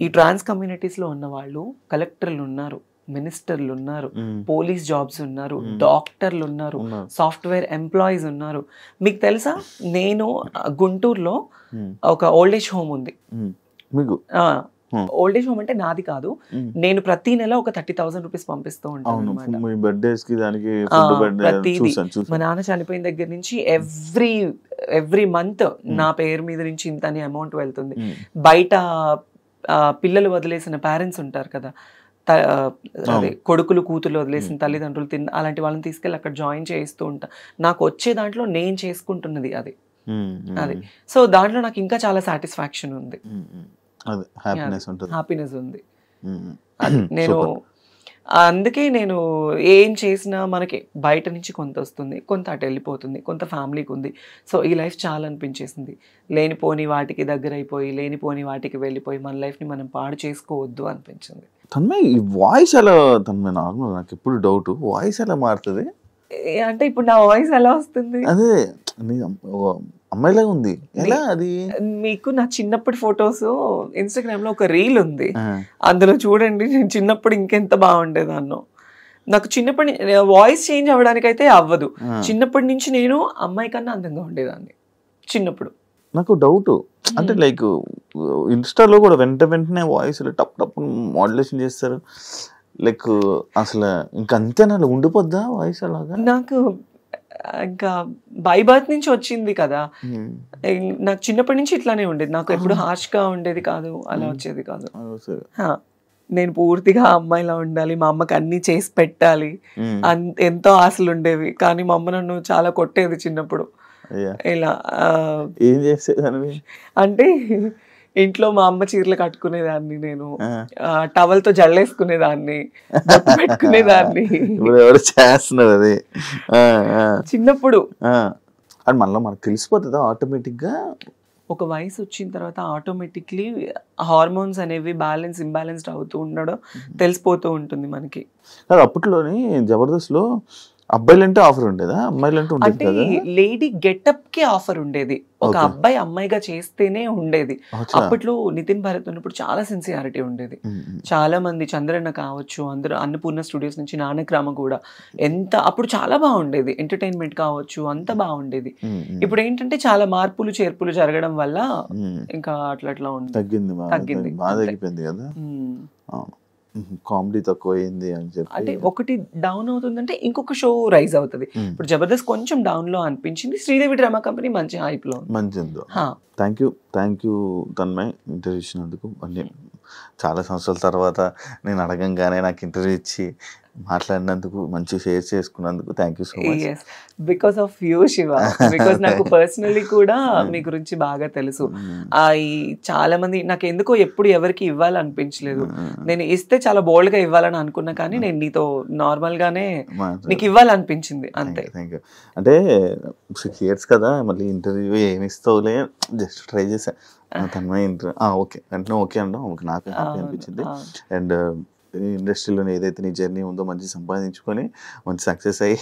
ఈ ట్రాన్స్ కమ్యూనిటీస్ లో ఉన్న వాళ్ళు కలెక్టర్లు ఉన్నారు, మినిస్టర్లు ఉన్నారు, పోలీస్ జాబ్స్ ఉన్నారు, డాక్టర్లు ఉన్నారు, సాఫ్ట్వేర్ ఎంప్లాయీస్ ఉన్నారు. మీకు తెలుసా, నేను గుంటూరులో ఒక ఓల్డ్ ఏజ్ హోమ్ ఉంది. ఓల్డ్ ఏజ్ హోమ్ అంటే నాది కాదు, నేను ప్రతి నెల ఒక 30,000 రూపీస్ పంపిస్తూ ఉంటాను. మా నాన్న చనిపోయిన దగ్గర నుంచి ఎవ్రీ మంత్ నా పేరు మీద నుంచి ఇంత అని అమౌంట్ వెళ్తుంది. బయట పిల్లలు వదిలేసిన పేరెంట్స్ ఉంటారు కదా, అదే కొడుకులు కూతుర్లు వదిలేసిన తల్లిదండ్రులు అలాంటి వాళ్ళని తీసుకెళ్ళి అక్కడ జాయిన్ చేయిస్తూ ఉంటా. నాకు వచ్చే దాంట్లో నేను చేసుకుంటున్నది అది. సో దాంట్లో నాకు ఇంకా చాలా సాటిస్ఫాక్షన్ ఉంది, హ్యాపీనెస్ ఉంది. నేను అందుకే నేను ఏం చేసినా మనకి బయట నుంచి కొంత వస్తుంది, కొంత అటు వెళ్ళిపోతుంది, కొంత ఫ్యామిలీకి ఉంది. సో ఈ లైఫ్ చాలా అనిపించేసింది. లేనిపోని వాటికి దగ్గర అయిపోయి, లేనిపోని వాటికి వెళ్ళిపోయి మన లైఫ్ని మనం పాడు చేసుకోవద్దు అనిపించింది. తన్మయ్ ఈ వాయిస్ ఎలా తన్మయ్ నార్మల్ నాకు ఎప్పుడు డౌట్ వాయిస్ ఎలా మారుతుంది అంటే ఇప్పుడు నా వాయిస్ ఎలా వస్తుంది? అదే అమ్మాయిలాగా ఉంది ఎలా అది? మీకు నా చిన్నప్పటి ఫొటోస్ ఇన్స్టాగ్రామ్ లో ఒక రీల్ ఉంది, అందులో చూడండి నేను చిన్నప్పుడు ఇంకెంత బాగుండేదాన్నో. నాకు చిన్నప్పటి వాయిస్ చేంజ్ అవ్వడానికి అయితే అవ్వదు. చిన్నప్పటి నుంచి నేను అమ్మాయి కన్నా అందంగా ఉండేదాన్ని చిన్నప్పుడు. నాకు డౌట్ అంటే లైక్ ఇన్స్టాలో కూడా వెంటనే వాయిస్ టప్ టప్ మాడ్యులేషన్ చేస్తారు, లైక్ అసలు ఇంకా అంతేనా ఉండిపోద్దా వాయిస్ అలాగా? నాకు ఇంకా బై బర్త్ నుంచి వచ్చింది కదా, నాకు చిన్నప్పటి నుంచి ఇట్లానే ఉండేది. నాకు ఎప్పుడు హార్ష్ గా ఉండేది కాదు, అలా వచ్చేది కాదు. నేను పూర్తిగా అమ్మాయిలా ఉండాలి, మా అమ్మకి అన్ని చేసి పెట్టాలి, ఎంతో ఆశలు ఉండేవి. కానీ మా అమ్మ నన్ను చాలా కొట్టేది చిన్నప్పుడు. ఇలా ఏం చేసేదాన్ని అంటే ఇంట్లో మా అమ్మ చీరలు కట్టుకునేదాన్ని, నేను టవల్తో జల్లేసుకునేదాన్ని, పెట్టుకునేదాన్ని. ఎవరు చేస్తున్నారు అది చిన్నప్పుడు. అది మళ్ళీ మనకు తెలిసిపోతుందా ఆటోమేటిక్ గా? ఒక వయసు వచ్చిన తర్వాత ఆటోమేటిక్లీ హార్మోన్స్ అనేవి ఇంబ్యాలెన్స్డ్ అవుతూ ఉండడం తెలిసిపోతూ ఉంటుంది మనకి. అప్పట్లోని జబర్దస్త్ లో అబ్బాయిలంటే ఆఫర్ ఉండేదా, అమ్మాయిలంటే ఉండేది అంటే లేడీ గెటప్ కి ఆఫర్ ఉండేది, ఒక అబ్బాయి అమ్మాయిగా చేస్తేనే ఉండేది. అప్పట్లో నితిన్ భరత్ ఉన్నప్పుడు చాలా సిన్సియారిటీ ఉండేది. చాలా మంది చంద్రన్న కావచ్చు, అందరూ అన్నపూర్ణ స్టూడియోస్ నుంచి నానక్రామ కూడా అప్పుడు చాలా బాగుండేది. ఎంటర్టైన్మెంట్ కావచ్చు, అంత బాగుండేది. ఇప్పుడు ఏంటంటే చాలా మార్పులు చేర్పులు జరగడం వల్ల ఇంకా అట్లా ఉంది, తగ్గింది, బాగా తగ్గిపోయింది కదా. కామెడీ తక్కువ అయింది అని చెప్పి అంటే ఒకటి డౌన్ అవుతుందంటే ఇంకొక షో రైజ్ అవుతుంది. ఇప్పుడు జబర్దస్త్ కొంచెం డౌన్ లో అనిపించింది, శ్రీదేవి డ్రామా కంపెనీ మంచి హైప్ లో మంచి. థ్యాంక్ యూ తన్మయ్ ఇంటర్వ్యూ ఇచ్చినందుకు. అన్నీ చాలా సంవత్సరాల తర్వాత నేను అడగంగానే నాకు ఇంటర్వ్యూ ఇచ్చి మాట్లాడినందుకు, మంచి షేర్ చేసుకున్నందుకు thank you so much. Because of you Shiva, because నాకు పర్సనలీ కూడా మీ గురించి బాగా తెలుసు. చాలా మంది నాకు ఎందుకో ఎప్పుడు ఎవరికి ఇవ్వాలనిపించలేదు. నేను ఇస్తే చాలా బోల్డ్ గా ఇవ్వాలని అనుకున్నా, కానీ నేను నీతో నార్మల్ గానే నీకు ఇవ్వాలనిపించింది అంతే. అంటే 6 years కదా, మళ్ళీ ఇంటర్వ్యూ ఏమి ఇస్తావులే జస్ట్ ట్రై చేసా. తన్మయ్ ఓకే అంటే ఓకే అంటాం, నాకు హ్యాపీ అనిపించింది. అండ్ ఇండస్ట్రీలో ఏదైతే నీ జర్నీ ఉందో మంచి సంపాదించుకొని మంచి సక్సెస్ అయ్యి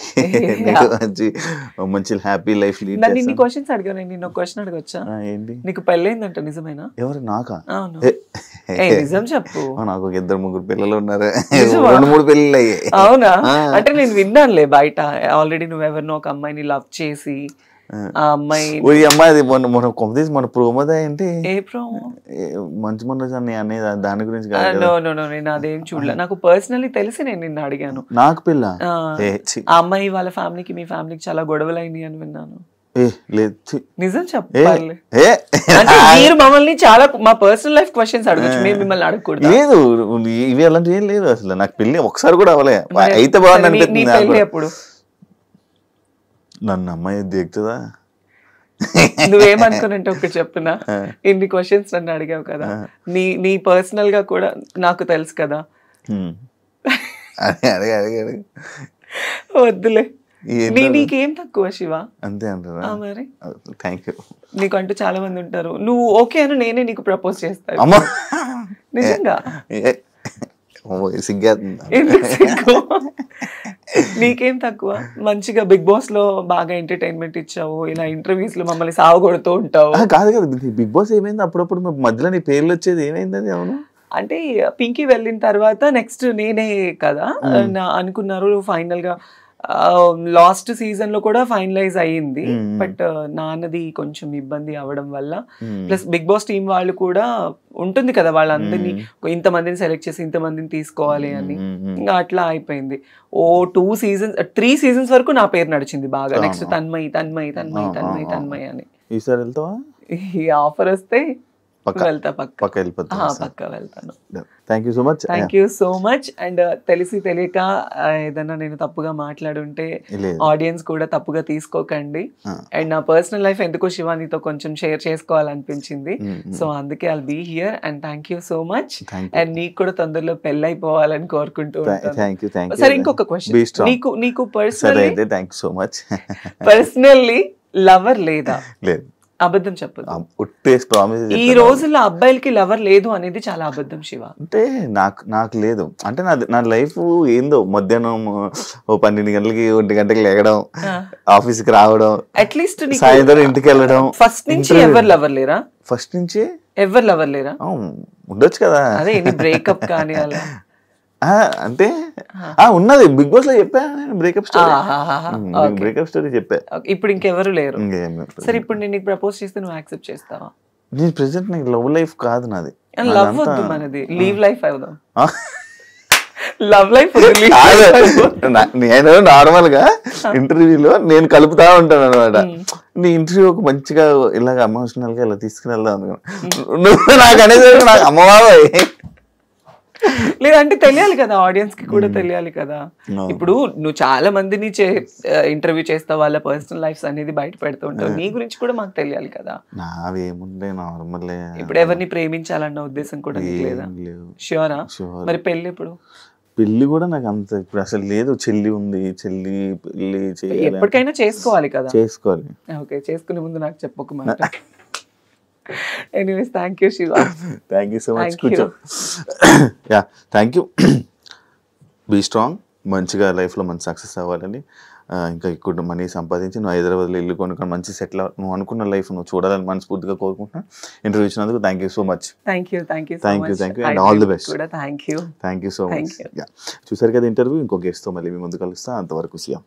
మంచి హ్యాపీ లైఫ్ లీడ్ చేస్తాను. ఇన్ని క్వశ్చన్స్ అడిగాను, నేను ఒక క్వశ్చన్ అడగొచ్చా? ఏంటి? నీకు పెళ్ళైందంట నిజమేనా? ఎవరు? నాకా? నిజం చెప్పు. నాకు 2-3 పిల్లలు ఉన్నారు, 2-3 పెళ్ళిళ్ళు అయ్యాయి. అవునా? అంటే నేను విన్నానులే బయట ఆల్రెడీ నువ్వెవరినో ఒక అమ్మాయిని లవ్ చేసి ఆ అమ్మాయి మన ప్రోమోదా ఏంటి? ఏ ప్రోమో? మంచి మనోజ్ అనే దాని గురించి నేను అదేం చూడలే. నాకు పర్సనల్లీ తెలిసి నేను నిన్ను అడిగాను. నాకు పిల్ల ఆ అమ్మాయి వాళ్ళ ఫ్యామిలీకి మీ ఫ్యామిలీకి చాలా గొడవలు అయినాయి అని విన్నాను. నిజం చెప్పాలి. మీరు మమ్మల్ని చాలా మా పర్సనల్ లైఫ్ క్వశ్చన్స్ అడగచ్చు, మేము మిమ్మల్ని అడగకూడదు. లేదు, ఇవి అలాంటివి ఏం లేదు అసలు. నాకు పెళ్లి ఒకసారి కూడా అవ్వలే, అయితే బాగుంది. అప్పుడు నన్ను అమ్మాయి దిగుతుందా? నువ్వేమనుకున్నట్టు ఒకటి చెప్తున్నా, ఇన్ని క్వశ్చన్స్ నన్ను అడిగావు కదా, నీ పర్సనల్ గా కూడా నాకు తెలుసు కదా. వద్దులే, నీకేం తక్కువ శివ? అంతే అంటారా? మరి థ్యాంక్ యూ. నీకంటూ చాలా మంది ఉంటారు, నువ్వు ఓకే అని నేనే నీకు ప్రపోజ్ చేస్తాను. నిజంగా నీకేం తక్కువ? మంచిగా బిగ్ బాస్ లో బాగా ఎంటర్టైన్మెంట్ ఇచ్చావు, ఇలా ఇంటర్వ్యూస్ లో మమ్మల్ని సావగొడుతూ ఉంటావు. కాదు కదా, బిగ్ బాస్ ఏమైంది అప్పుడప్పుడు మధ్యలో నీ పేర్లు వచ్చేది ఏమైంది అది? అవును, అంటే పింకీ వెళ్ళిన తర్వాత నెక్స్ట్ నేనే కదా అనుకున్నారు. ఫైనల్ గా లాస్ట్ సీజన్ లో కూడా ఫైనలైజ్ అయ్యింది, బట్ నాన్నది కొంచెం ఇబ్బంది అవడం వల్ల, ప్లస్ బిగ్ బాస్ టీం వాళ్ళు కూడా ఉంటుంది కదా, వాళ్ళందరినీ ఇంతమందిని సెలెక్ట్ చేసి ఇంతమందిని తీసుకోవాలి అని, ఇంకా అట్లా అయిపోయింది. 3 seasons వరకు నా పేరు నడిచింది బాగా. నెక్స్ట్ తన్మయ్ తన్మయ్ తన్మయ్ తన్మయ్ తన్మయ్ అని. ఈసారి వెళ్తావా? ఈ ఆఫర్ వస్తే వెళ్తా పక్క వెళ్ళిపోతాను. పక్క వెళ్తాను. Thank you so much. Thank you so much. And తెలిసి తెలియక ఏదన్నా నేను తప్పుగా మాట్లాడుంటే ఆడియన్స్ కూడా తప్పుగా తీసుకోకండి. అండ్ నా పర్సనల్ లైఫ్ ఎందుకో శివానితో కొంచెం షేర్ చేసుకోవాలనిపించింది. సో అందుకే I'll be here. And thank you so much. And నీకు కూడా తొందరలో పెళ్ళి అయిపోవాలని కోరుకుంటూ ఉంటాను. సరే, ఇంకొక క్వశ్చన్, నీకు పర్సనల్లీ లవర్ లేదా? లేదు. అబద్ధం చెప్పదు. ఈ ఈ రోజుల్లో అబ్బాయిలకి లవర్ లేదు అనేది చాలా అబద్ధం శివ. అంటే నాకు లేదు. అంటే నా లైఫ్ ఏందో, మధ్యాహ్నం 12 గంటలకి 1 గంటకి లేగడం, ఆఫీస్కి రావడం, అట్లీస్ట్ సాయంత్రం ఇంటికి వెళ్ళడం. ఫస్ట్ నుంచి ఎవరు లవర్ లేరా? ఫస్ట్ నుంచి ఎవరు లవర్ లేరా? ఉండొచ్చు కదా. అదే బ్రేకప్ కానీ అలా అంటే ఉన్నది. బిగ్ బాస్ లో చెప్పా నేను బ్రేకప్ స్టోరీ చెప్పా. ఇప్పుడు ఇంకెవరు లేరు. సరే, ఇప్పుడు నేను నీకు ప్రపోజ్ చేస్తే నువ్వు యాక్సెప్ట్ చేస్తావా? నేను ప్రెసెంట్ నాకు లవ్ లైఫ్ కాదు నాది. లవ్ వద్దు, మనది లీవ్ లైఫ్ అవుదాం. లవ్ లైఫ్ నేను నార్మల్ గా ఇంటర్వ్యూలో నేను కలుపుతా ఉంటాను అనమాట. నీ ఇంటర్వ్యూ ఒక మంచిగా ఇలాగ ఎమోషనల్ గా ఇలా తీసుకుని వెళ్దాం అనుకున్నా. నాకు అనేది నాకు అమ్మబాబాయ్ లేదంటే తెలియాలి కదా, ఆడియన్స్ కి కూడా తెలియాలి కదా. ఇప్పుడు నువ్వు చాలా మందిని ఇంటర్వ్యూ చేస్తావు, వాళ్ళ పర్సనల్ లైఫ్స్ అనేది బయట పెడుతూ ఉంటావు. నీ గురించి కూడా మాకు తెలియాలి కదా. నావేముండే నార్మల్. ఇప్పుడు ఎవరిని ప్రేమించాలన్న ఉద్దేశం కూడా నీకు లేదా? ష్యూరా? మరి పెళ్లి ఎప్పుడు? పెళ్లి కూడా నాకు అంత ఇప్పుడు అసలు లేదు. చెల్లి ఉంది, చెల్లి పెళ్లి ఎప్పటికైనా చేసుకోవాలి కదా. చేసుకోవాలి. ఓకే, చేసుకునే ముందు నాకు చెప్పక మాట. Anyways, thank you, Shiva. Thank you so much. Kucho. Yeah, thank you. Be strong. మంచిగా లైఫ్లో మంచి సక్సెస్ అవ్వాలని, ఇంకా ఇక్కడ మనీ సంపాదించి నువ్వు హైదరాబాద్లో ఇల్లు కొనుక్కొని మంచి సెటిల్ నువ్వు అనుకున్న లైఫ్ నువ్వు చూడాలని మనస్ఫూర్తిగా కోరుకుంటున్నాను. ఇంటర్వ్యూ ఇచ్చినందుకు thank you so much. Thank you and all the best. Thank you so much. చూసారు కదా ఇంటర్వ్యూ. ఇంకో గెస్ట్తో మళ్ళీ మీ ముందు కలుస్తా. అంతవరకు సీఎం.